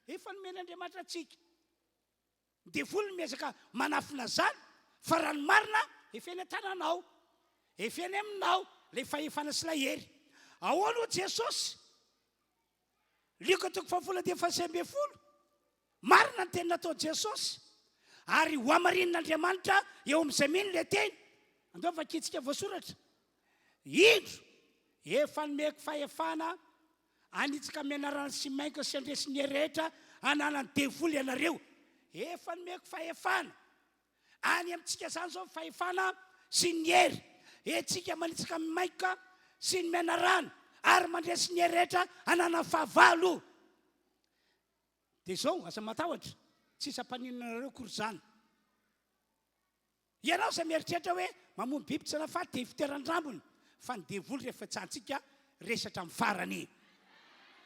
Efa nomen'Andriamanitra antsika. Ny devoly miezaka manafina zany fa raha ny marina efa eny an-tananao efa eny aminao ilay fahefana sy ilay hery. Ahoana Jesosy liko toko 720 marina ny teny natao Jesosy ary ho amarin'Andriamanitra eo amin'izay miny le teny. Andao vakitsika voasoratra indro efa nomeko fahefana anitsika mianarana sy mainka sy andresy ny rehetra ananany devoly ianareo. Efa nomeko fahefana any amintsika zany zao fahefana sy ny hery etsika manitsika mainka sy ny mianarana ary mandresy ny rehetra anana fahavalo. Dia zao aza matahotra tsy sampaninanareo kory zany. Ianao zay mieritreritra hoe mamono biby tsy nafaty dia fitoeran-drambony fa ny devoly rehefa tsantsika resatra amin'ny farany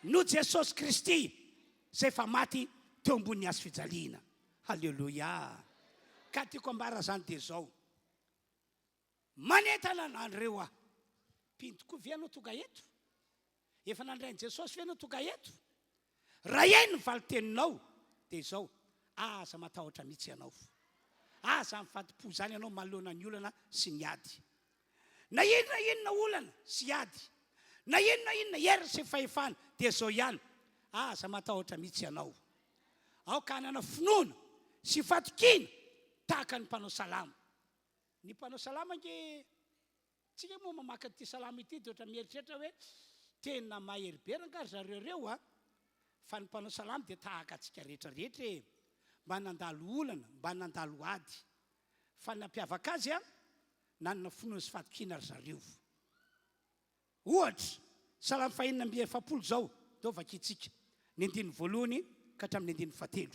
no Jesosy Kristy zay fa maty teo ambony hazo fijaliana. Halleluja. Ka tiako ambara zany dia zao manentana anareo aho piny tokoa ve anao tonga eto efa nandrain'i Jesosy ve anao tonga eto raha eny ny valiteninao dia zao aza matahotra mihitsy ianao aza mifadimpo zany ianao manoloana ny olana sy ny ady na inona olana sy ady na inona hery sy fahefana dia zao ihany aza matahotra mihitsy ianao ao ka hanana finoana sy fatokina tahaka ny mpanao salama. Ny mpanao salama nge tsika moa mamaka ty salama ity dia ohatra mieritreritra hoe tena mahery be rangahy zareo fa ny mpanao salama dia tahaka atsika rehetrarehetra mba nandalo olana mba nandalo ady fa nampiavaka azy nanana finoana sy fatokina ry zareo. Ohatra salama 5:7 zao dao vakitsika ny 1 ka hatramin'ny 7.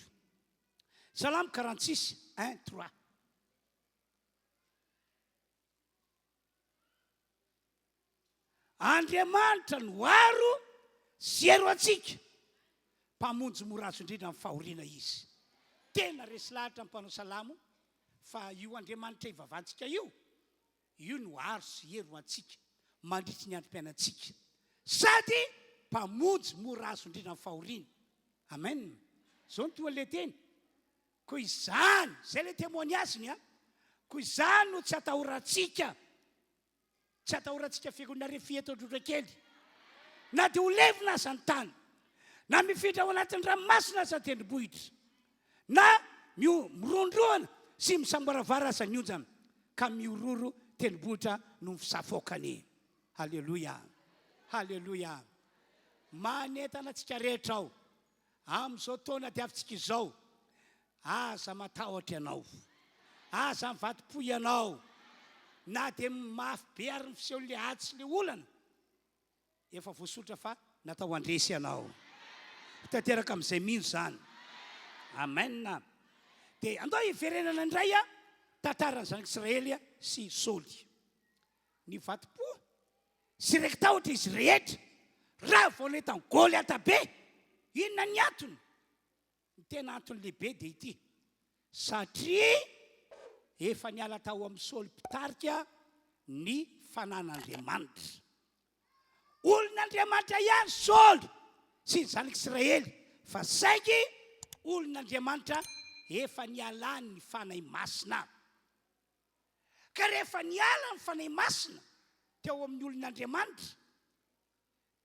Salama 46:1-3. Andriamanitra no aro sy ero atsika mpamonjy morazo indrindra amin'ny fahoriana izy. Tena resy lahatra ny mpanao salamo fa io Andriamanitra ivavahantsika io no aro sy ero atsika mandritry ny androm-piainantsika sady mpamonjy morazo indrindra amin'ny fahoriana. Amen. Zao ny toa le teny koa izany zay le témoignage-ny koa izany no tsy atahorantsika fiangonana RHEFI eto Androndrakely na dia ho levina aza ny tany na mifidra ao anatin'ny ranomasina aza tendrombohitra na mirondroana sy misamboaravara aza ny onjana ka miororo tendrombohitra no ny fisafoakany. Halleluja. Halleluja. manentana antsika rehetra ao am'izao taona diavintsika izao. Aza matahotra ianao, aza mivadim-po ianao, na dia mafy be ary ny fiseho le atsy le olana, efa voasotra fa natao andresy ianao. Tanteraka amin'izay mino zany. Amen. Dia andao hiverenana indray a tantaran'ny zanak'Israely sy Saoly. Ny vadim-po sy raiky tahotra izy rehetra raha vao nentany Goliata be. Inona ny antony? Ny tena antony lehibe dia ity: satria efa niala tao amin'ny Saoly mpitarika ny fanan'Andriamanitra. Olon'Andriamanitra ihany Saoly sy ny zanak'Israely, fa saingy olon'Andriamanitra efa nialany ny fanahy masina. Ka rehefa niala ny fanahy masina teo amin'ny olon'Andriamanitra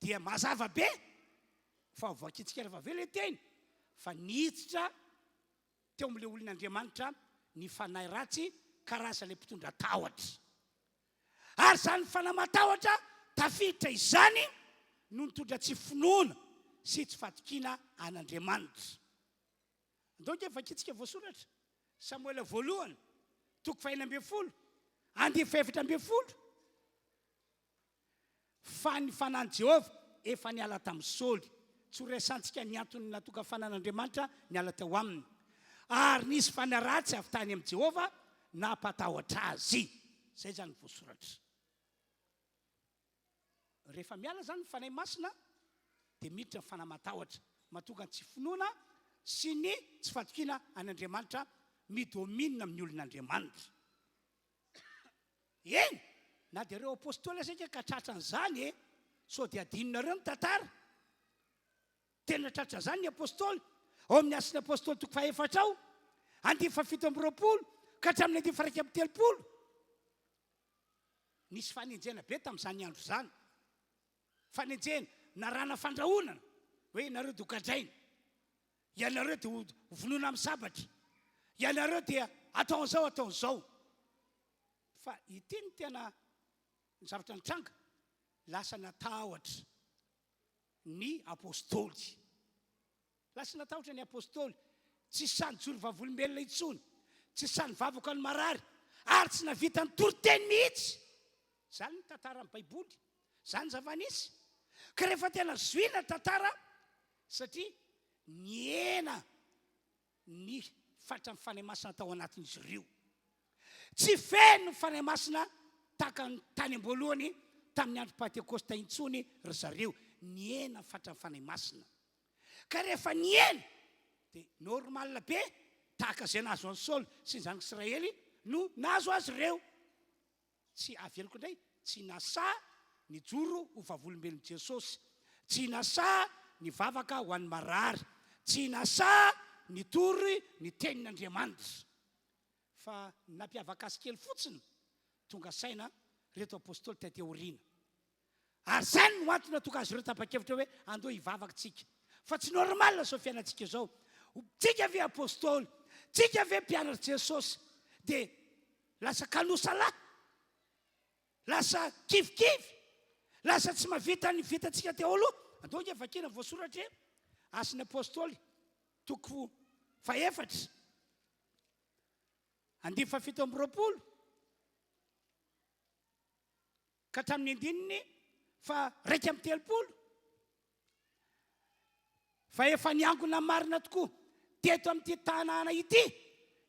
dia mazava be fa voakitsika rehefa vele teny fa niditra teo amin'ilay olon'Andriamanitra ny fanahy ratsy karazana le mpitondra tahotra. Ary zany fanahy matahotra tafiditra izany no nitondra tsy finoana sy tsy fatokiana an'Andriamanitra. Donc vakitsika voasoratra Samuela voalohany 12 14 fa ny fanany Jehova efa niala tamin'ny Saoly. Tsy ho resantsika ny antony natoka fanan'Andriamanitra niala teo aminy. Ary nisy fanahy ratsy avy tany amin'i Jehova nampatahotra azy. Zay zany voasoratra. Rehefa miala zany ny fanahy masina dia miditra ny fanahy matahotra, mahatonga tsy finoana sy ny tsy fatokiana an'Andriamanitra midominina amin'ny olon'Andriamanitra. Eny, na dia ireo apôstôly saika ka tratran'izany sao dia adinonareo ny tantara. Tena tratran'izany ny apôstôly. Ao amin'ny asin'ny apôstôly 4 2:7 ka hatramin'ny 1:30. Nisy fanenjena be tamin'izany andro zany. Fanenjena narana fandrahonana hoe nareo dokadraina, ianareo dia vonoina amin'ny sabatra, ianareo dia ataon'izao ataon'izao. Fa ity ny tena ny zavatra nitranga, lasa natahotra ny apôstôly. Lasa natahotra ny apôstôly. Tsy sany jory vavolombelona intsony, tsy sany vavaka ny marary, ary tsy navita ny toroteny mihitsy. Zany ny tantara amin'ny Baiboly, zany zava-nisy. Ka rehefa tena zoina tantara, satria niena ny fatra ny fanahy masina tao anatin'izy ireo. Tsy feno ny fanahy masina tahaka ny tany am-boalohany tamin'ny andro Pentekosta intsony ry zareo. Niena ny fatra ny fanahy masina. Ka rehefa niena dia normal be tahaka izay nahazo an'i Saoly sy ny zanak'Israely no nahazo azy ireo. Tsy aveliko indray, tsy nasa ny joro ho vavolombelon'i Jesosy, tsy nasa ny vavaka ho an'ny marary, tsy nasa ny tory ny tenin'Andriamanitra, fa nampiavaka azy kely fotsiny tonga saina reto apôstôly taty aoriana. Ary zany no antony tonga azy ireo tapa-kevitra hoe andao hivavakatsika. Fa tsy normal zao fiainantsika zao. Tsika ve apôstôly, tsika ve mpianatra Jesosy dia lasa kanosalahy, lasa kivikivy, lasa tsy mavita ny vitantsika teo aloha. Andao nge vakina voasoratra e asin'ny apôstôly 4 2:7 ka hatramin'ny 9 fa 1:30. Fa efa niangona marina tokoa teto amin'ity tanàna ity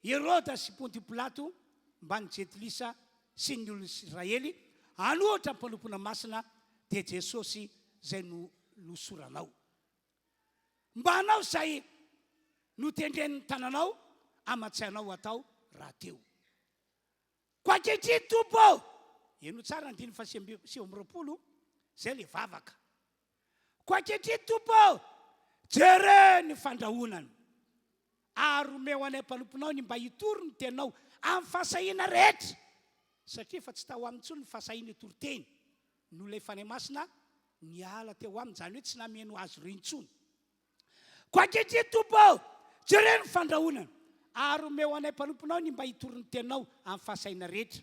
Herôda sy Ponty Pilato mbany Jetilisa sy ny olona Israely anohatra ny mpanompona masina dia Jesosy zay nosoranao. Mba anao zay notendren'ny tananao amatsainao atao raha teo. Ko ankehitriny tompo eno tsara ny 9:20 zay le vavaka. Ko ankehitriny tompo jere ny fandrahonana, ary omeo anay mpanomponao ny mba hitory ny tenao amin'ny fahasahiana rehetra, satria fa tsy tao amin'intsony ny fahasahiana toroteny no ilay fanahy masina niala teo aminy, zany hoe tsy nameno azy ireo intsony. Ko ankehitriny tompo jere ny fandrahonana, ary omeo anay mpanomponao ny mba hitory ny tenao amin'ny fahasahiana rehetra.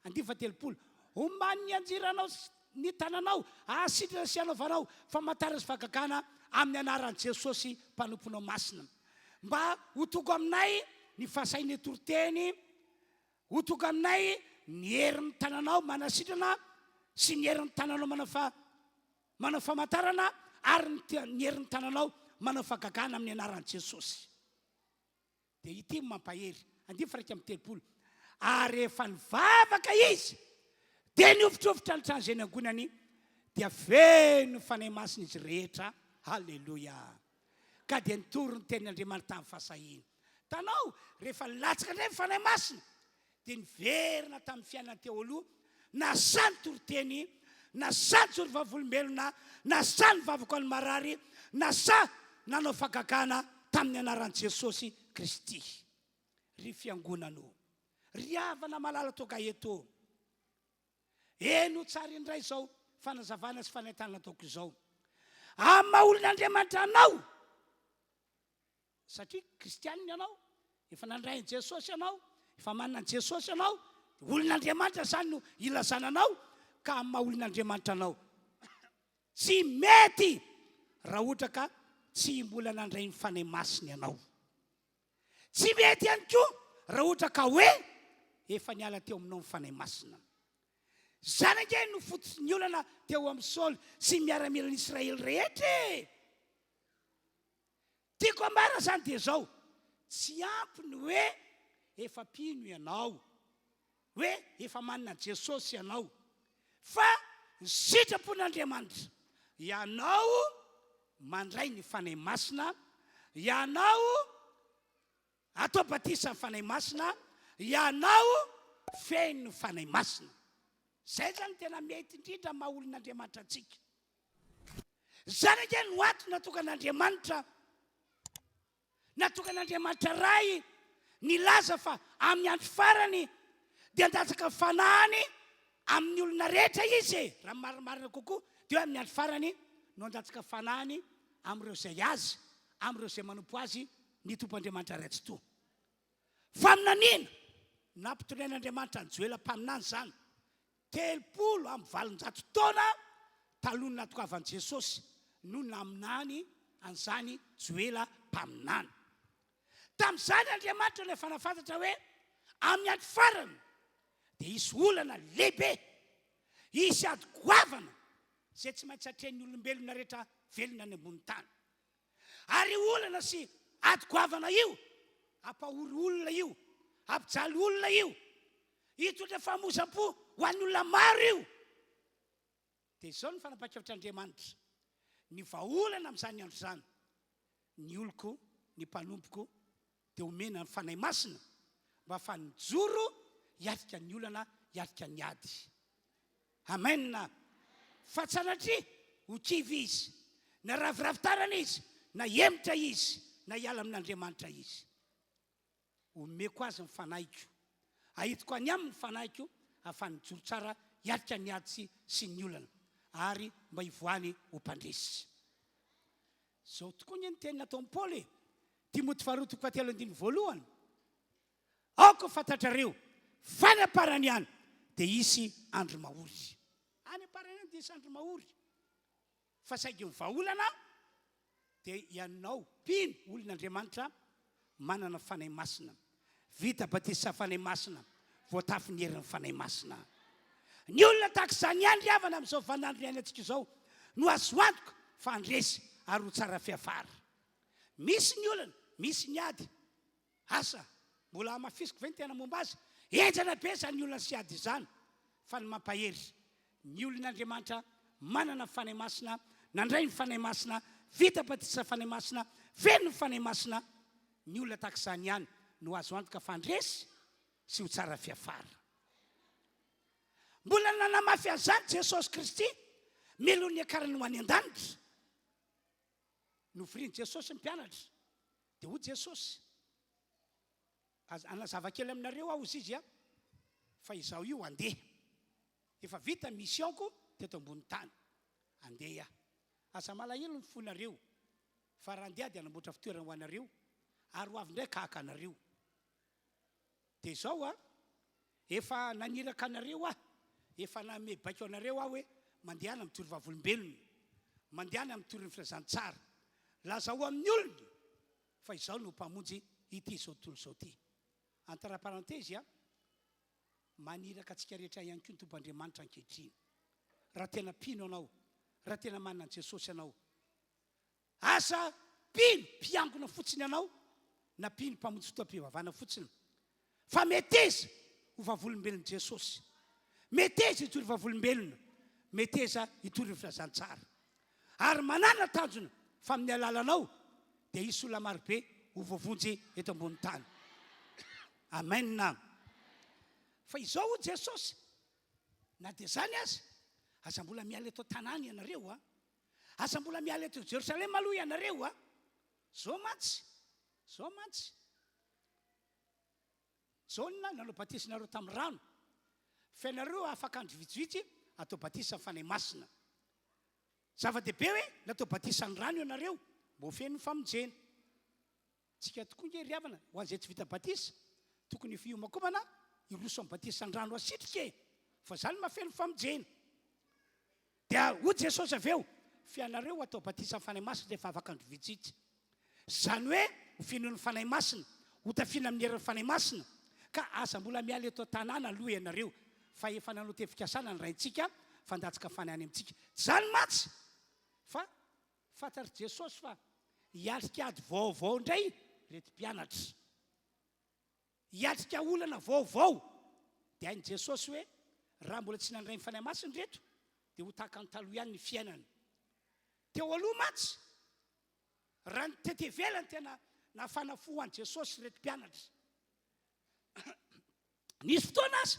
9:30 omany ny anjiranao ny tananao asitrana sy anaovanao famantarana sy fahagagana amin'ny anaran'i Jesosy mpanomponao masina. Mba ho togo aminay ny fahasainy toroteny, ho togo aminay ny herin'ny tananao manasitrana sy ny herin'ny tananao manao famantarana ary ny herin'ny tananao manao fahagagana amin'ny anaran'i Jesosy. Dia ity mampahery 2:3 ary rehefa nivavaka izy dia niofitrofitra ny trano izay niangonany dia feno fanahy masina izy rehetra. Halleloia. Ka dia nitory ny tenin'Andriamanitra tamin'ny fahasahina. Tanao rehefa latsaka indray ny fanahy masina dia niverina tamin'ny fiainana teo aloha, na sa ny toroteny, na sa ny jory vavolombelona, na sa ny vavaka ny marary, na sa nanao fahagagana tamin'ny anaran'i Jesosy Kristy. Ry fiangonano, ry havana malala toga eto, eno tsara indray izao fanazavana sy fanahitana ataoko izao amin'ny maha-olon'Andriamanitra anao, satria kristianina ianao, efa nandray an'i Jesosy ianao, efa manana an'i Jesosy ianao, olon'Andriamanitra zany no ilazana anao. Ka amin'ny maha-olon'Andriamanitra anao tsy mety raha ohatra ka tsy mbola nandray ny fanahy masina ianao. Tsy mety ihany koa raha ohatra ka hoe efa niala teo aminao ny fanahy masina. Zany ange no fototsy ny olana teo amin'ny Saoly sy miaramilan'ny Israely rehetra. Tiako ambara zany dia zao, tsy ampy ny hoe efa mpino ianao, hoe efa manana Jesosy ianao, fa ny sitrapon'Andriamanitra ianao mandray ny fanahy masina, ianao atao batisa ny fanahy masina, ianao feno ny fanahy masina. Zay zany tena mety indrindra maha olon'Andriamanitra antsika. Zany ange no ato natokan'Andriamanitra ray nilaza fa amin'ny andro farany dia handatsaka fanahany amin'ny olona rehetra izy. Raha marimarina kokoa dia amin'ny andro farany no handatsaka fanahany amin'ireo izay azy, amin'ireo izay manompo azy ny tompoandriamanitra ray tsy to. Fa aminanina nampitonen'Andriamanitra ny joelam-paminany zany 3valonjato taona taloha ny natokavan'i Jesosy no naminany an'izany joelam-paminany. Tamin'izany Andriamanitra no efa nafantatra hoe amin'ny andro farany dia hisy olana lehibe, hisy ady goavana izay tsy maintsy hatrehan'ny olombelona rehetra velona any ambony tany. Ary olana sy ady goavana io ampahory olona io, ampijaly olona io, hitondra famosam-po ho an'ny olona maro io. Dia izao ny fanapa-kevitr'Andriamanitra, ny vahaolana amin'izany andro izany, ny oloko, ny mpanompoko dia omena ny fanahy masina mba fa ny joro hiatrika ny olana, hiatrika ny ady. Amen. Fa tsanatria ho kivy izy, na raviravitarana izy, na emotra izy, na hiala amin'Andriamanitra izy. Omeko azy ny fanahiko, ahitiko any aminy ny fanahiko ahafany joro tsara hiatrika ny ady sy ny olana, ary mba hivoany ho mpandresy. Zao tokoa ny teny nataon'i Paoly, Timoty 2:8. Aoko fantatrareo fanyaparany ihany dia hisy andro mahory. Any aparany ihany dia hisy andro mahory. Fa saingy ny vahaolana dia ianao mpino olon'Andriamanitra manana fanahy masina, vita batisa fanahy masina, voatafy ny herin'ny fanahy masina. Ny olona tahaka izany ihany ry havana amin'izao vaninandro iainantsika izao no azo antoka fa andresy ary ho tsara fiafara. Misy ny olana, misy ny ady, asa mbola mafisiko ve ny tena momba azy, enjana be zany ny olana sy ady izany. Fa ny mampahery, ny olon'Andriamanitra manana fanahy masina, nandray ny fanahy masina, vita batisa fanahy masina, feno ny fanahy masina. Ny olona tahaka izany ihany no azo antoka fa andresy sy ho tsara fiafara. Mbola nanamafy an'izany Jesosy Kristy melohan'ny akarany ho any an-danitra. Nofirian'i Jesosy ny mpianatra dia ho Jesosy, anazava kely aminareo aho izy izy fa izaho io andeha, efa vita missionko teto ambony tany, andeha aho. Asa malahelo ny fonareo, fa raha andeha dia hanamboatra fitoerana ho anareo ary ho avy indray kahaka anareo. Dia izao efa naniraka anareo efa namebaiko anareo aho hoe mandehana mitory vavolombelona, mandehana mitory firazantsara, lazao amin'ny olona fa izao no mpamonjy ity zao tontolo zao ty. Entre parenthèse maniraka antsika rehetra ihany koa ny tompandriamanitra ankehitriny. Raha tena pino anao, raha tena manana an Jesosy anao, asa pino mpiangona fotsiny anao, na pino mpamonjy fotoam-pivavahana fotsiny. Fa meteza ho vavolombelon'i Jesosy, meteza hitory vavolombelona, meteza hitory firazantsara. Ary manana tanjona fa amin'ny alalanao dia isy olona marobe ho voavonjy eto ambony tany. Amen na. Fa izao Jesosy na dia zany aza mbola miala eto tanàna ianareo aza mbola miala eto Jerosalema aloha ianareo zao mantsy Jauna nanao batisinareo tamin'ny rano, fa ianareo afaka andro vitsivitsy atao batisa amin'ny fanahy masina. Zava-dehibe hoe natao batisa ny rano ianareo mbo feno famonjena. Tsika tokoa nge ry havana ho an'izay tsy vita batisa tokony fiomakomana iroso amin'ny batisa ny rano asitrike, fa zany mahafeno famonjena. Dia ho Jesosy avy eo fianareo atao batisa amin'ny fanahy masina rehefa afaka andro vitsivitsy. Zany hoe ho fihainon'ny fanahy masina, ho tafiana amin'ny herin'ny fanahy masina, ka asa mbola miala eto tanàna aloha ianareo fa efa nanao tefikasana ny raintsika fandatsika fanany amintsika. Zany matsy fa fantatry Jesosy fa hiatrika ady vaovao indray reto mpianatra, hiatrika olana vaovao. Dia hainy Jesosy hoe raha mbola tsy nandray ny fanahy masina reto dia ho tahaka ny taloha ihany ny fiainana. Teo aloha matsy raha ny tety velany tena nafanafo an'i Jesosy reto mpianatra. Nisy fotoana azy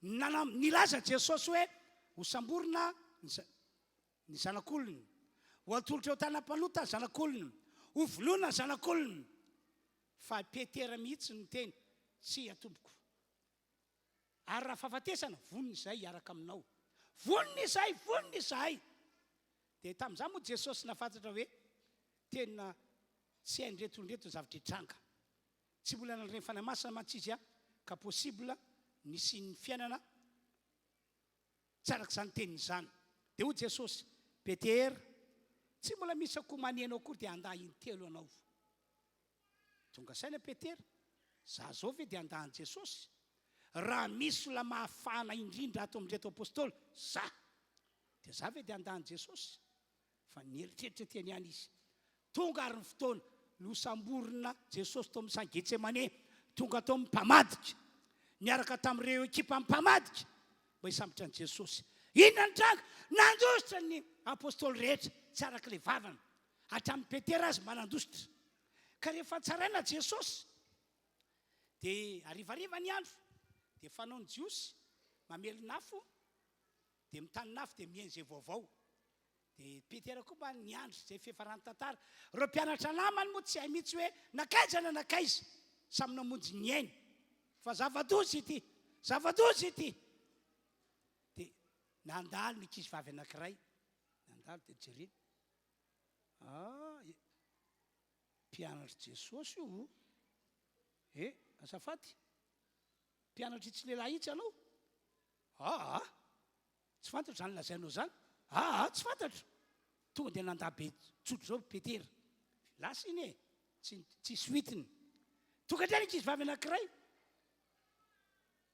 nilaza Jesosy hoe ho samborina ny zanak'olona, ho atolotra eo tanam-panota ny zanak'olona, ho volona ny zanak'olona. Fa Petera mihitsy ny teny tsy atomboko. Ary raha fahafatesana vonona izay hiaraka aminao, vonona izay. Dia tamin'izany moa Jesosy nafantatra hoe tena tsy hainy reto zavatra hitranga. Tsy mbola nandray ny fanahy masina mantsy izy ka possible nisy ny fiainana tsarak' izany teniny izany. Dia ho Jesosy, Petera, tsy mbola misy akoho manenao akory dia andahy intelo anao. Tonga saina Petera, za zao ve dia andahan'i Jesosy? Raha misy olona mahafana indrindra ato amin'reto apôstôly, za dia za ve dia andahan'i Jesosy? Fa nieritreritra teny ihany izy. Tonga ary ny fotoana nosamborina Jesosy tao amin'ny saint Getsemane, tonga tao amin'ny mpamadika, niaraka tamin'ireo ekipa mpamadika mba hisambotra an'i Jesosy. Inona ny tranga? Nandositra ny apôstôly rehetra tsy arak'ilay vavana, hatramin'ny Petera azy manandositra. Ka rehefa tsaraina Jesosy dia harivariva ny andro, dia fanao ny jiosy mamely nafo, dia mitany nafo dia mihaino izay vaovao. Dia Petera koa mba ny andro izay fiafarany tantara. Reo mpianatra namany moa tsy hay mihitsy hoe nakaiza na nakaiza, samy namonjy ny ainy, fa zava-doza ity. Dia nandalo ny ankizy vavy anankiray, nandalo dia jerena, mpianatra Jesosy io, azafady, mpianatra tsy lehilahy itsy anao? Tsy fantatra zany lazainao zany? Tsy fantatro. Tonga dia nandabe tsotro zao Petera, lasa iny tsy soitiny. Tonga indray ny ankizy vavy anankiray,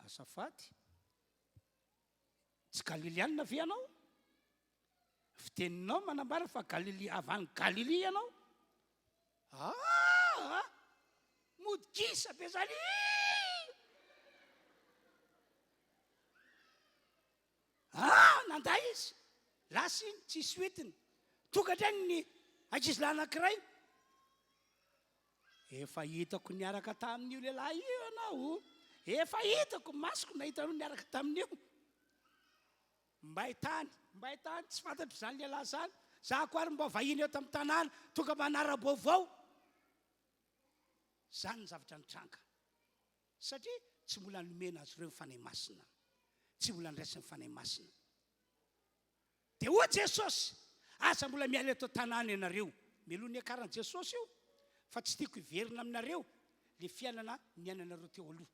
azafady, tsy galilianina ve ianao? Fiteninao manambara fa avy any Galily ianao? Modikisa be zany. Nanday izy, lasa iny tsy soitiny. Tonga indray ny ankizy lahy anankiray, efa hitako niaraka tamin'io lehilahy io ianao, efa hitako masoko nahitanao niaraka tamin'io. Mba hitany tsy fantatro zany lehilahy zany. Za koa ary mba vahiny eto amin'ny tanàna, tonga manara-baovao. Zany ny zavatra nitranga. Satria tsy mbola nomena azy ireo ny fanahy masina, tsy mbola niraisy ny fanahy masina. Dia ho Jesosy, asa mbola miala eto tanàna ianareo. Meloa ny akaran'i Jesosy io, fa tsy tiako hiverina aminareo le fiainana niainanareo teo aloha.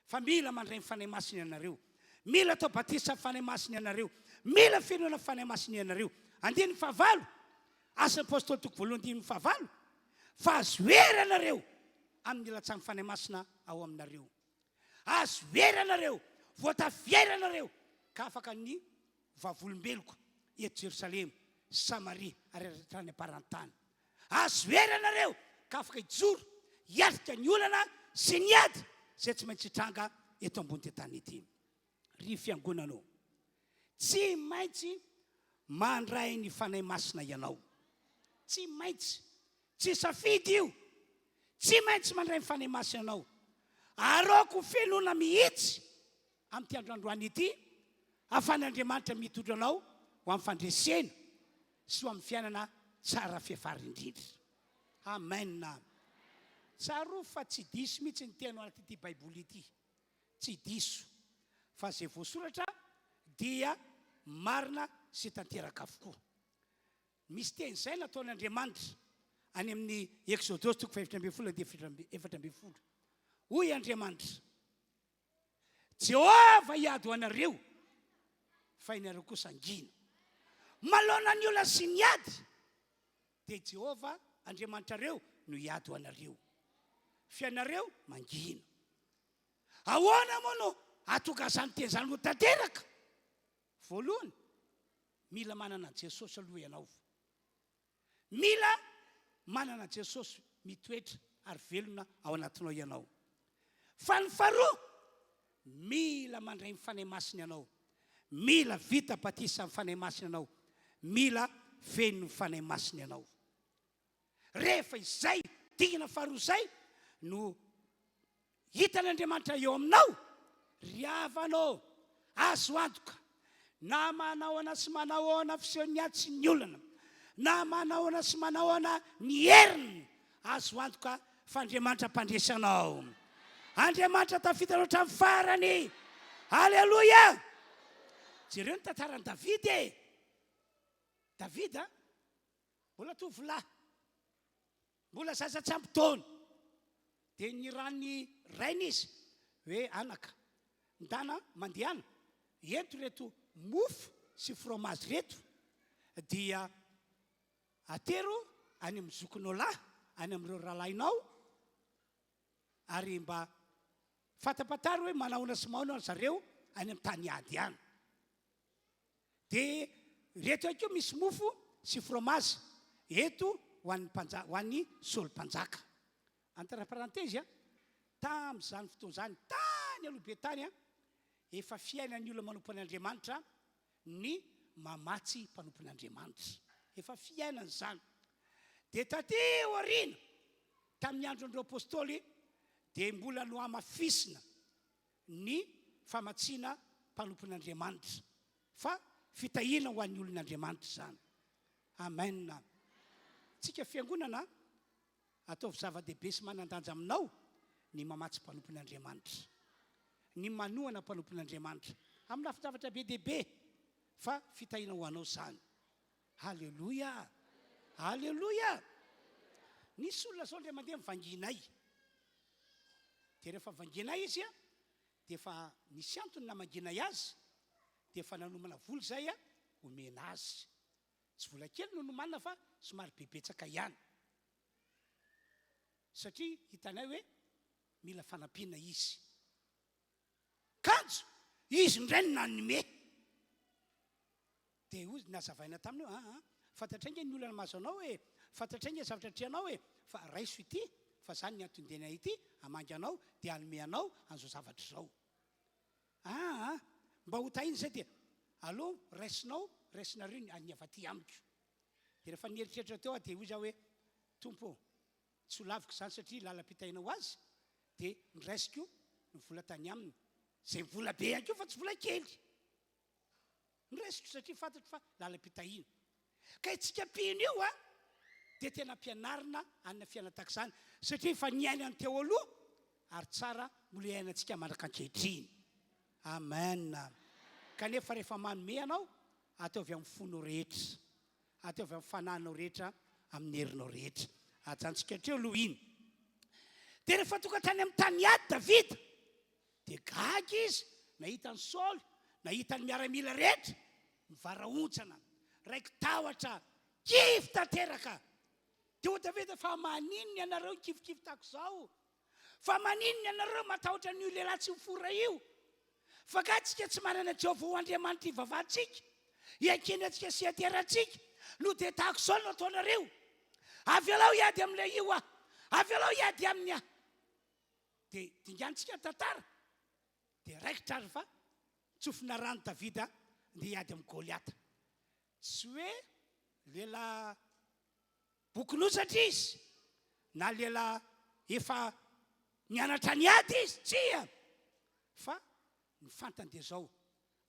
Fa mila mandray ny fanahy masina ianareo. mila atao batisa fanay masiny ianareo, mila finoana fanay masiny ianareo. Andiny fahavalo, asa apôstôly toko voalohany dimy fahavalo, fa azoera anareo amin'ny latsany fanay masina ao aminareo. Azoera anareo, voatafiera anareo ka afaka ny vavolombeloko eto Jerosalema, Samaria ary rehetra aparantany. Azoera anareo ka afaka ijoro hiatrika ny olana sy ny ady zay tsy maintsy hitranga eto ambony tany ety. Ry fiangonanao, tsy maintsy mandray ny fanay masina ianao. Tsy maintsy, tsy safidy io, tsy maintsy mandray ny fanay masina ianao. Aroko fenona mihitsy amin'ity androandroany ity, ahafahan'Andriamanitra mitondra anao ho amin'ny fandresena sy ho amin'ny fiainana tsara fiafara indrindra. Amen. Tsaro fa tsy diso mihitsy ny teny anaty baiboly ity. Tsy diso. Fa zay voasoratra dia marina sy tanteraka avokoa. Misy teny izay nataon'Andriamanitra any amin'ny Exodus toko 4:12 dia 4:14. Hoy Andriamanitra, Jehova hiady ho anareo fa ianareo kosa angina. Malona ny olona sy ny ady dia Jehova Andriamanitra reo no hiady ho anareo, fianareo mangina. Ahoana moa no atokazany teny zany ho tanteraka? Voalohany, mila manana Jesosy aloha ianao. Mila manana Jesosy mitoetra ary velona ao anatinao ianao. Fa ny faharoa, mila mandray fanay masina ianao. Mila vita batisa amin'ny fanay masina ianao. Mila feno fanay masina ianao. Rehefa izay, dingana faharoa izay no hitan'Andriamanitra eo aminao, ry havanao, azo antoka, na manahoana sy manahoana fisehoan'ny ady sy ny olana, na manahoana sy manahoana ny heriny, azo antoka fa Andriamanitra mpandresy anao. Andriamanitra tafitanao hatramin'ny farany. Aleloia! Jereo ny tantaran'i David e. David mbola tovolahy, mbola zaza tsy ampy taona, dia nirany rainy izy hoe anaka, ndana mandehana ento reto mofo sy fromage reto dia atero any amin'ny zokinao lahy, any amin'ireo rahalahinao, ary mba fatapataro hoe manahoana sy mahoana zareo any amin'ny tany ady any. Dia reto akeo misy mofo sy fromage eto ho an'ny solim-panjaka. Entre parenthèse, tamin'izany fotoana izany, tany aloha be tany, efa fiainan'ny olona manompo an'Andriamanitra ny mamatsy mpanompon'Andriamanitra. Efa fiainana izany. Dia taty aoriana tamin'ny andron'ireo apôstôly dia mbola no hamafisina ny famatsiana mpanompon'Andriamanitra. Fa fitahiana ho an'ny olon'Andriamanitra izany. Amen. Tsika fiangonana, ataovy zava-dehibe sy manan-danja aminao ny mamatsy mpanompon'Andriamanitra, ny manohana mpanompon'Andriamanitra amin'ny lafin-javatra be dehibe, fa fitahiana ho anao izany. Halleloia! Halleloia! Nisy olona zao ndray mandeha mivanginay. Dia rehefa vanginay izy dia efa nisy antony na manginay azy, dia efa nanomana vola izay omena azy. Tsy vola kely no nomanina fa somary bebetsaka ihany. Satria hitanay hoe mila fanampiana izy. Kanjo, izy ndray no nanome. Dia ozy nazavaina taminao, fantatrainga ny olana mahazo anao hoe, fantatrainga zavatra trianao hoe, fa raiso ity, fa zany ny antondena ity, hamangy anao, dia hanome anao an'izao zavatra izao. Mba ho tahiny izay dia, allo, raisinareo ny avaty amiko. Dia rehefa nieritreritra teo dia hoy izaho hoe, tompo, tsy ho laviko izany satria lalam-pitahiana ho azy, dia niraisiko ny vola tany aminy. Izay vola be ihany koa fa tsy vola kely. Niraisiko satria fantatro fa lalam-pitahiana. Ka itsika mpino io dia tena mpianarina anina fiainana tahaka izany, satria efa niainany teo aloha ary tsara mbola iainantsika mandraka ankehitriny. Amen. Kanefa rehefa manome anao, ataovy amin'ny fonao rehetra, ataovy amin'ny fananao rehetra, amin'ny herinao rehetra. Ajantsika hatreo aloha iny. Dia rehefa tonga tany amin'ny tany ady Davida, dia gaga izy nahita ny Saoly nahitany miaramila rehetra mivaraontsana raiky tahotra kify tanteraka dia Davida fa maninony ianareo kifikify tako zao fa maninony ianareo matahotra n'io lehilahy tsy mifora io fa gatsika tsy manana Jehovah ho Andriamanitra ivavahantsika iakeny atsika sy ateratsika no dia tahako zao no ataonareo avy alao iady amin'ilay io avy alao iady aminy dia dingantsika tantara dia raikitra ary fa tsofina rano Davida dia iady amin'ny Goliata tsy hoe lehilahy bokonosatra izy na lehilahy efa nianatra ny ady izy tsia fa ny fantany dia zao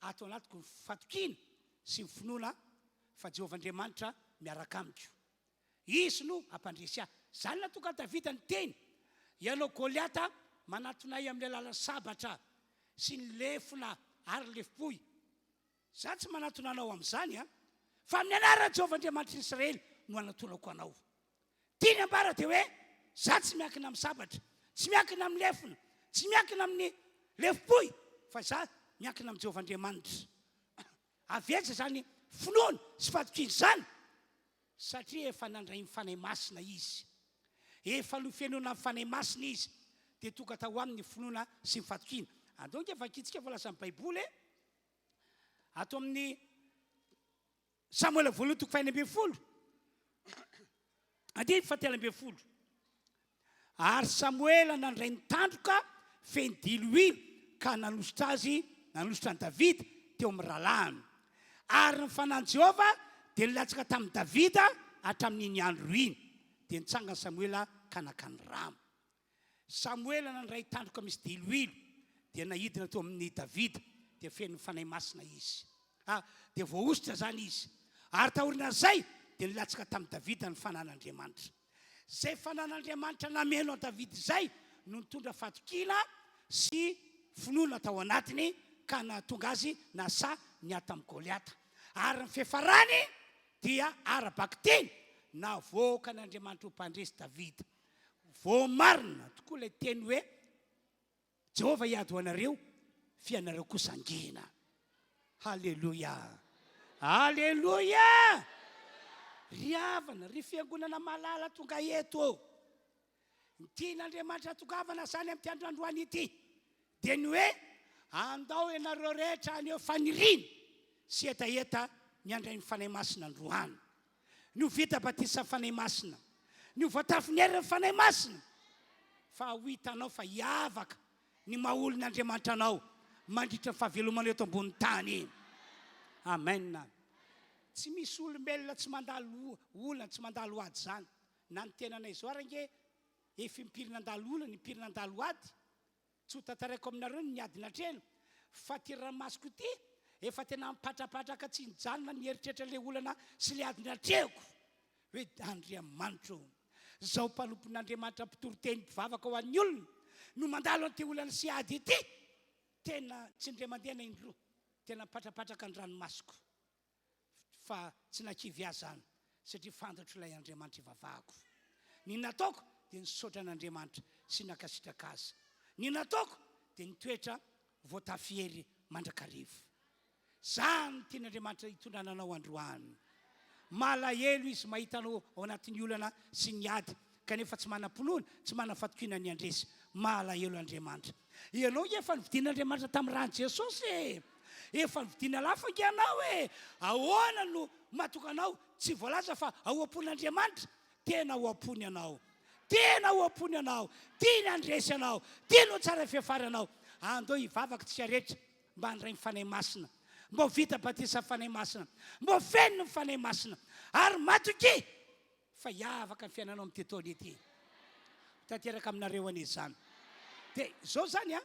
ato anatiko ny fatokina sy ny finoana fa Jehovah Andriamanitra miaraka amiko izy no ampandresy zany natoka Davida ny teny ianao Goliata manatonay amin'ilay lala sabatra sy ny lefona ary lefipoy za tsy manatona anao amin'izany fa amin'ny anarana Jehovah Andriamanitra Israely no anatonako anao tiany ambara dia hoe za tsy miankina amin'ny sabatra tsy miankina amin'ny lefona tsy miankina amin'ny lefipoy fa za miankina amin'ny Jehovah Andriamanitra avetsy zany finoana sy fatokiny zany satria efa nandray mifanahy masina izy efa no fiainoana mifanahy masina izy dia toka tao amin'ny finoana sy ny fatokina andonka efa kitsika voalaza amin'ny baiboly ato amin'ny Samuel voalohany toko 4 andiny 7 ary Samuel nandray nitandroka feny diloilo ka nanositra azy nanositra ny Davida teo amin'ny ralahany ary ny fanany Jehovah dia nilatsaka tamin'ny Davida hatramin'iny andro iny dia nitsangana Samuel ka nakany rano Samuel nandray tandroka misy diloilo dia nahidina teo amin'ny Davida dia feno fanahy masina izy dia voaositra zany izy ary tahorina zay dia nilatsaka tamin'ny Davida ny fanan'Andriamanitra zay fanan'Andriamanitra nameno Davida zay no nitondra fatokina sy finoana tao anatiny ka nahatonga azy nasa niata amin'ny Goliata ary ny fiafarany dia arabaky teny navoaka n'Andriamanitra ho mpandresy Davida voamarina tokoa ilay teny hoe Jehovah iady ho anareo fianareo kosa angina halleluia halleluia ry havana ry fiangonana malala tonga eto ny tian'Andriamanitra tongavana zany amin'ny androany ity dia ny hoe andao ianareo rehetra aneo fanirina sy etaeta miandray ny fanahy masina androany ny vita batisa fanahy masina ny voatafin'ery ny fanahy masina fa ho hitanao fa hiavaka ny maolon'Andriamanitra anao mandritra ny fahavelomanao eto ambony tany amen tsy misy olombelona tsy mandalo olona tsy mandalo ady zany na ny tenanay zao range efa impirina andalo olona impirina andalo ady tsy ho tantaraiko aminareo ny ady natreno fa ty ramasoko ity efa tena mipatrapatraka tsy nijanona ny heritreritra le olana sy le ady natreko hoe Andriamanitra zao mpanompon'Andriamanitra mpitoroteny mpivavaka ho an'ny olona no mandalo an'ity olana sy ady ity tena tsy indray mandeha na indroa tena mipatrapatraka ny ranomasoko fa tsy nakivy azy zany satria fantatro ilay Andriamanitra ivavahako ny nataoko dia nisaotra an'Andriamanitra sy nakasitraka azy ny nataoko dia nitoetra voatafiery mandrakarivo zany tian'Andriamanitra hitondrana anao androany malahelo izy mahitanao ao anatin'ny olana sy ny ady kanefa tsy manam-pinoana tsy manam-fatokina ny andresy malahelo Andriamanitra ianao efa nividin'Andriamanitra tamin'ny rano Jesosy efa nividina lafangy anao ahoana no matokanao tsy voalaza fa ao am-pon'Andriamanitra tena ao am-pony anao tena ao am-pony anao tiany andresy anao tiany ho tsara fiafaranao andao hivavaka tsika rehetra mba handray mifanahy masina mba vita batisa fanahy masina mba feniny mifanahy masina ary matoky fa hiavaka ny fiainanao amin'ny tetony ity tanteraka aminareo anizy zany dia zao zany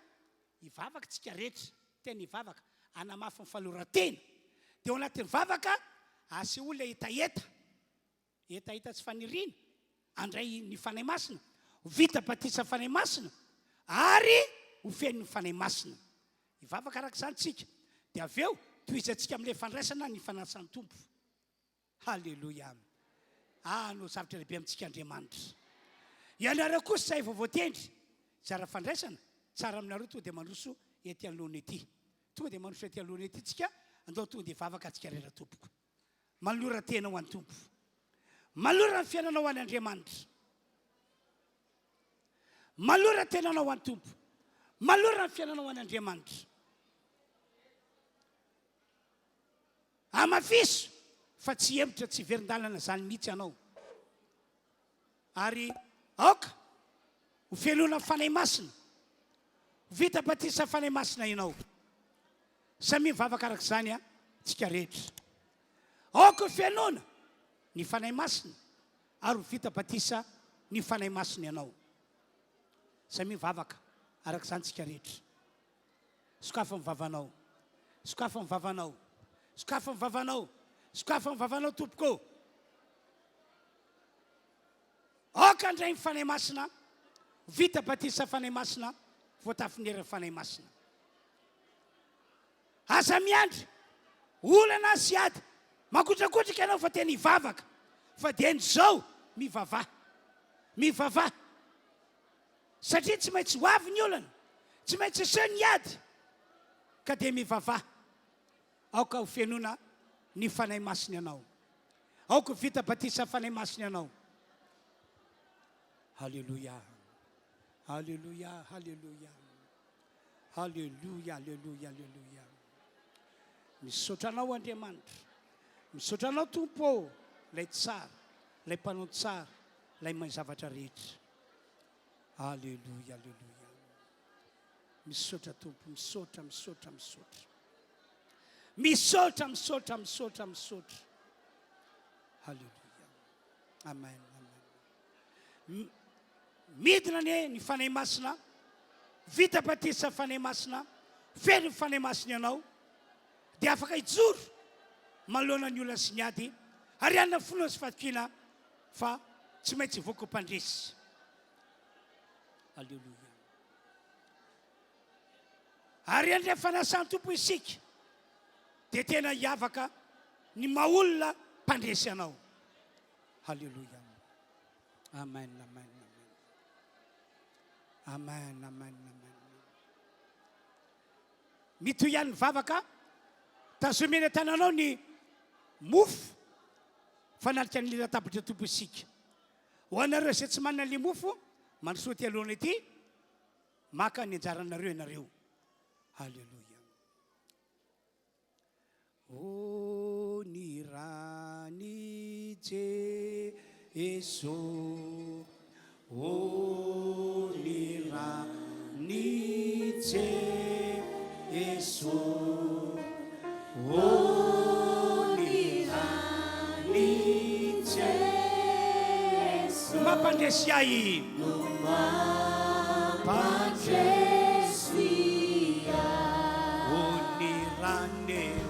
hivavaka tsika rehetra tena hivavaka anamafy ny faloran-tena dia ao anatin'ny vavaka asy olona etaeta tsy faniriana andray ny fanahy masina vita batisa fanahy masina ary ho feno ny fanahy masina hivavaka araka zany tsika dia avy eo toizatsika amin'ilay fandraisana ny fanasan'ny tompo halleloia no zavatra lehibe amintsika Andriamanitra ianareo kosa zay vao voatendry tsara fandraisana tsara aminareo to dia mandroso ety anoloana ety tonga dia manosotra ty alohany ety tsika andao tonga dia vavaka atsika rera tompoko malora tena ho an'ny tompo malora ny fiainanao ho an'ny Andriamanitra malora tenanao ho an'ny tompo malora ny fiainanao ho an'ny Andriamanitra amafiso fa tsy hevitra tsy verin-dalana zany mihitsy anao ary aoka ho fialona fanahy masina vita batisa fanahy masina ianao samy mivavaka araka izany a tsika rehetra aoka ho fialona ny fanahy masina ary ho vita batisa ny fanahy masina ianao samy mivavaka araka izany tsika rehetra sokafa mivavanao sokafa mivavanao sokafa mivavanao sokafa mivavanao tompoko aoka andray ny fanahy masina vita batisa fanahy masina voatafinera fanahy masina aza miandry olana sy ady makotrakotraka ianao fa tena hivavaka fa dia nyzao mivavah satria tsy maintsy ho avy ny olana tsy maintsy aseo ny ady ka dia mivavah aoka ho fianona ny fanahy masina ianao aoka vita batisa fanahy masina ianao halleluia halleluia halleluia halleluia halleluia halleluia misaotranao Andriamanitra misaotranao tompo lay tsara lay mpanao tsara lay mahay zavatra rehetra halleluia halleluia misaotra tompo misaotra misaotra misaotra misaotra misaotra misaotra misaotra halleluia amen amen midina ny fanahy masina vita batisa fanahy masina feno ny fanahy masina ianao dia afaka hijoro malona ny olona sy ny ady ary anina finoana sy fatkina fa tsy maintsy voako mpandresy halleluia ary andray fanasany tompo isika dia tena hiavaka ny maolona mpandresy anao halleluia amen amen amen amen amen mito ihany vavaka tazomena tananao ny mofo fanalika ny latabatra tompo isika ho anareo izay tsy manana le mofo manosoa ty alohana ity maka ny anjaranareo ianareo halleluia o ny rany Jesu o ny rany Jesu o ny rany Jesu mampandresy ahy mampandresy ahy o ny rany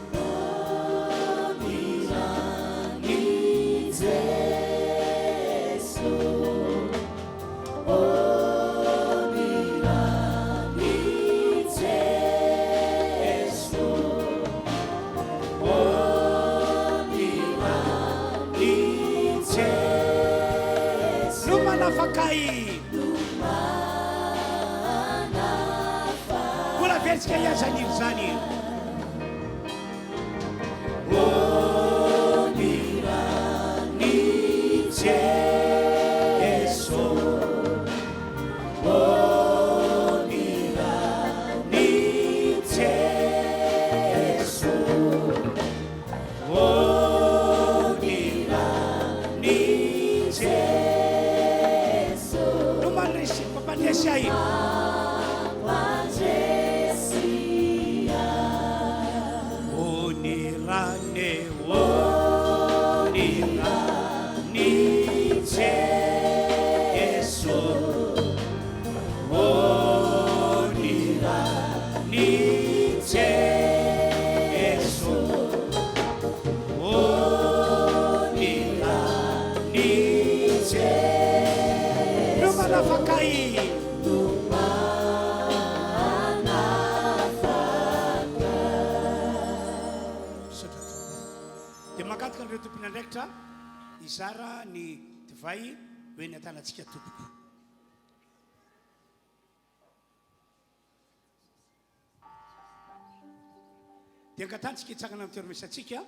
Mbola veritsika iazan'io zany o ny rany Jesu o ny rany Jesu o ny rany Jesu no mandresy mampandresy ahy izara ny divay hoe ny atanatsika tompoko dia angatantsika hitsangana amin'ny toerana misy antsika.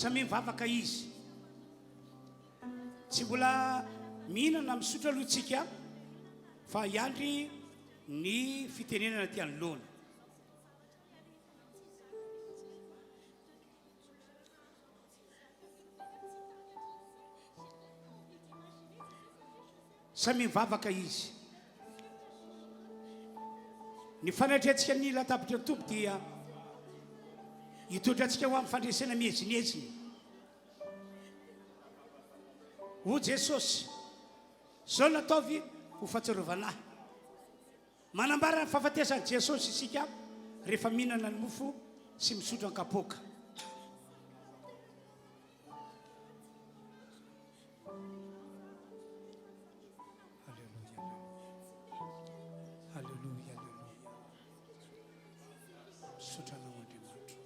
Samy mivavaka izy, tsy mbola mihinana misotra aloha tsika fa iandry ny fitenenana ty anoloana. Samy mivavaka izy, ny fanatrehantsika ny latabatra tompo dia hitotra antsika ho amin'ny fandresena mihezinyeziny. O Jesosy, zao nataovy ho fahatsiarovanahy. Manambara ny fahafatesan'i Jesosy isika rehefa mihinana ny mofo sy misotro ny kapoaka. Halleluja, halleluja. Misaotrana ho Andriamanitra,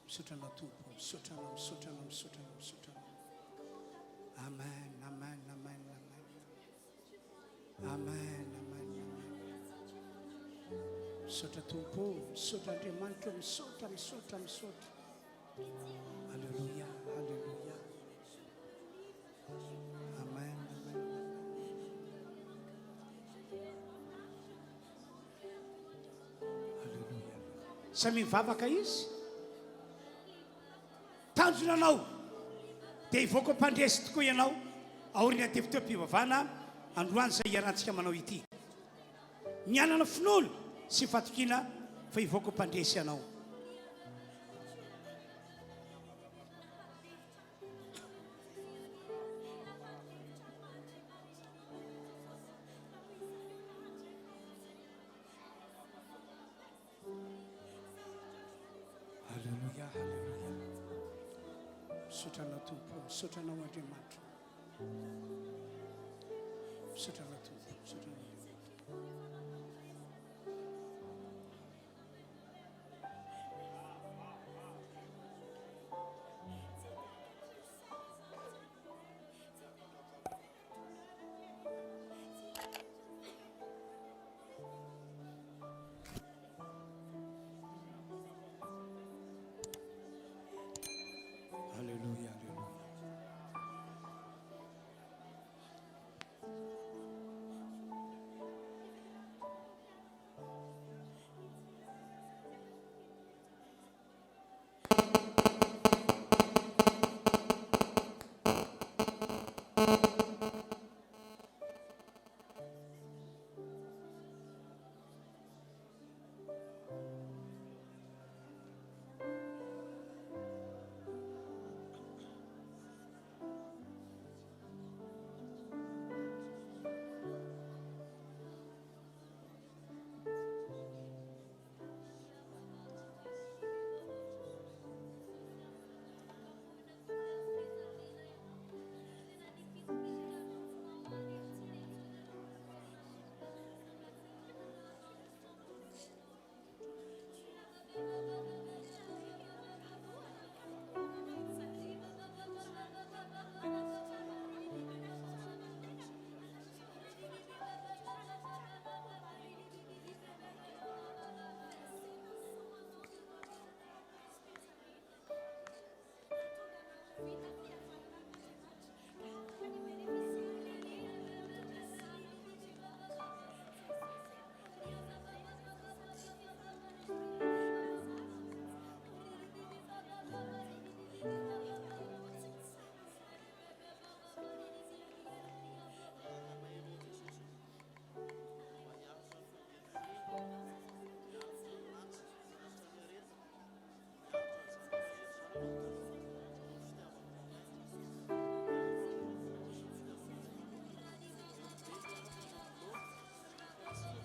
misaotrana tompo, misaotrana. Amen, amen, amen, amen. Amen, amen, amen. Misaotra tompo, misaotra Andriamanitra, misaotra. Halleluja, halleluja. Amen, amen. Halleluja. Samy mivavaka izy. Tanjonanao dia hivoaka mpandresy tokoa ianao aoriana ty fotoam-pivavahana androany izay iarahantsika manao ity. Mianana finoana sy fatokina fa hivoaka mpandresy ianao. Halleluja, halleluja. Misaotrana tompo, misaotrana ho Andriamanitra. Misaotrana tompo, misaotrana Andriamanitra. Halleluja, halleluja.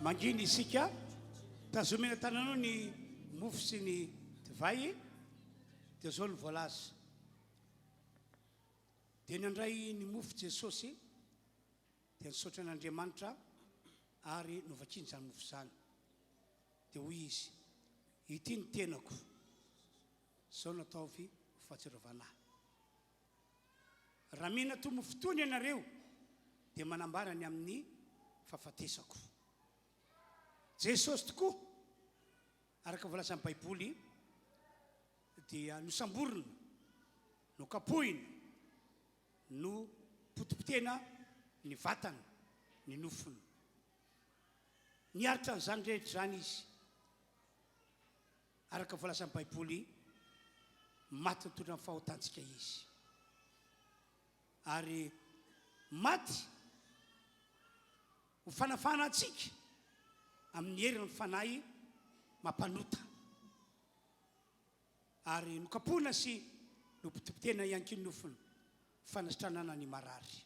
manginy isika tazomena tananao ny mofo sy ny divay dia zao ny voalaza dia nandray ny mofo Jesosy dia nisaotra an'Andriamanitra ary novakiny zany mofo zany dia hoy izy ity ny tenako zao nataovy fahatsiarovanahy raha mihina tomo fotoany ianareo dia manambara ny amin'ny fahafatesako Jesosy tokoa araka voalazan'ny Baiboly dia nosamborina no kapohina no potipotena ny vatana ny nofony niaritra n'izany rehetra zany izy araka voalazan'ny Baiboly maty nitondra ny fahotantsika izy ary maty ho fanafana antsika amin'ny heriny fanahy mampanota ary nokapohina sy nopotipotena ianky nofony fanasitranana ny marary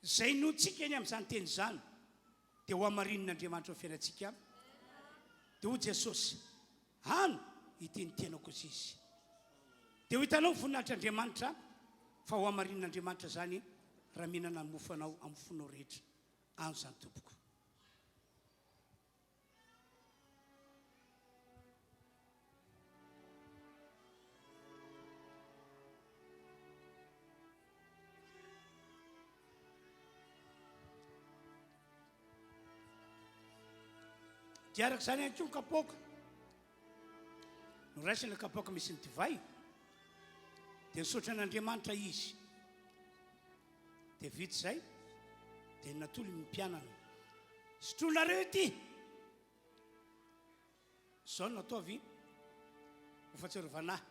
zay notsika eny amin'izany teny zany dia ho amarin'Andriamanitra ho fiainantsika dia ho Jesosy hano ity ny tenako izy dia ho hitanao voninahitr'Andriamanitra fa ho amarin'Andriamanitra zany raha mihinana ny mofo anao amin'ny fonao rehetra ano zany tompoko dia araka zany ihany koa ny kapoaka no raisina kapoaka misy ny divay dia nisaotra an'Andriamanitra izy dia vita zay dia natolo ny mpianana sotroinareo ity zao nataovy ho fahatsiarovanahy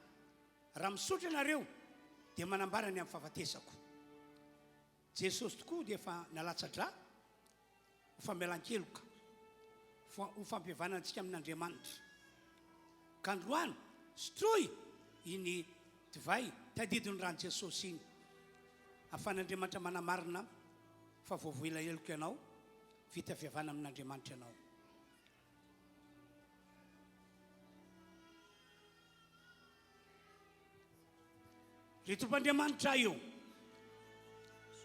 raha misaotra ianareo dia manambara ny amin'ny fahafatesako Jesosy tokoa dia efa nalatsa-dra ho famelan-keloka ho fampihavanantsika amin'Andriamanitra ka androany sotroy iny divay tadidiny rano Jesosy iny ahafan'Andriamanitra manamarina fa voavoila eloko ianao vita fihavana amin'Andriamanitra ianao ry Tompoandriamanitra io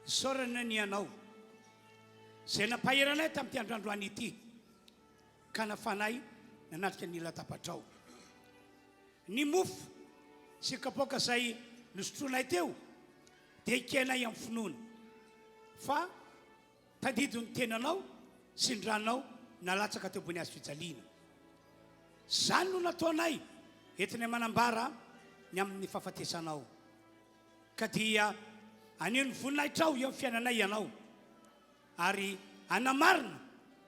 saorana ny anao zay nampaheranay tamin'ity androandroany ity ka nafanay nanatrika ny latapatrao ny mofo sy kapoaka zay nosotroanay teo dia ikainay amin'ny finoana fa tadidiny tenanao sy ny ranonao nalatsaka teo ambony hazo fijaliana zany no nataonay entinay manambara ny amin'ny fahafatesanao ka dia anio ny voninahitrao eo amin'ny fiainanay ianao ary anamarina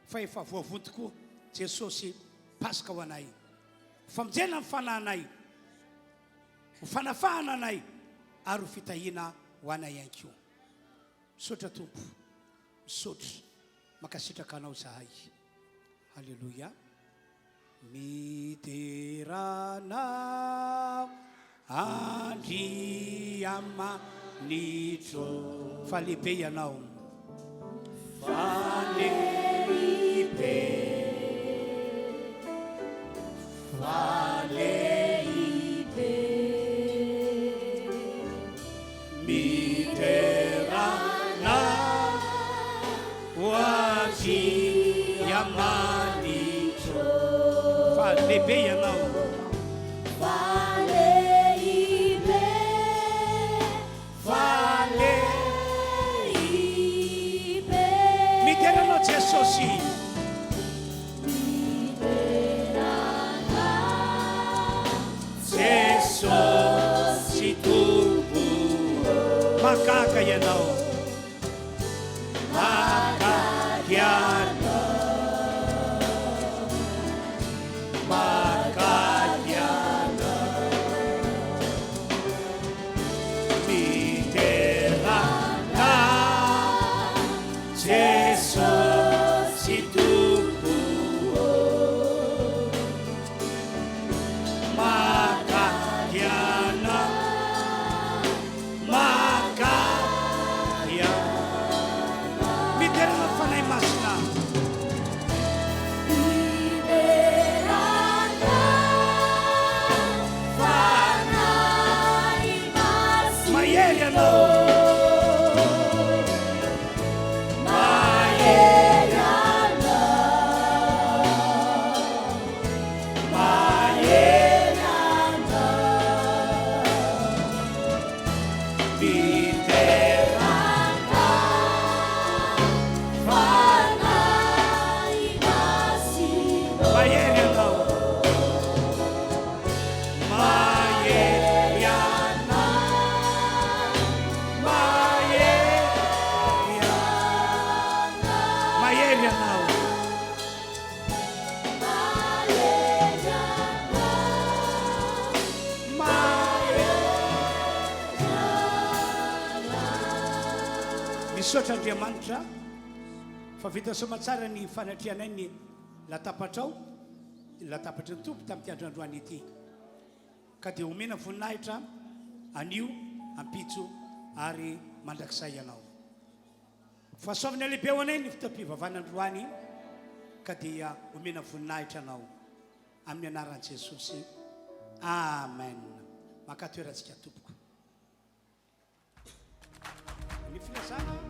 fa efa voavony tokoa Jesosy pasaka ho anay famonjena ny fanahinay ho fanafahana anay ary ho fitahina ho anay ihany koa misaotra tompo misaotra makasitraka anao zahay halleloia miterana Andriamanitro fa lehibe ianao fa lehibe Valeite miterana Andriamanitro fa lehibe ianao miterana Jesosy Jesosy tompo makaka ianao makadiana makadiana miterana Jesosy tompo makadiana misaotra Andriamanitra fa vita somatsara ny fanatrianay ny latapatrao latapatra ny tompo tamin'ity andro androany ity ka dia omena voninahitra anio ampitso ary mandrakizay ianao fahasoavana lehibe ho anay ny fotoam-pivavahana androany ka dia omena voninahitra anao amin'ny anaran'i Jesosy amen makatoerantsika tompoko ny filazana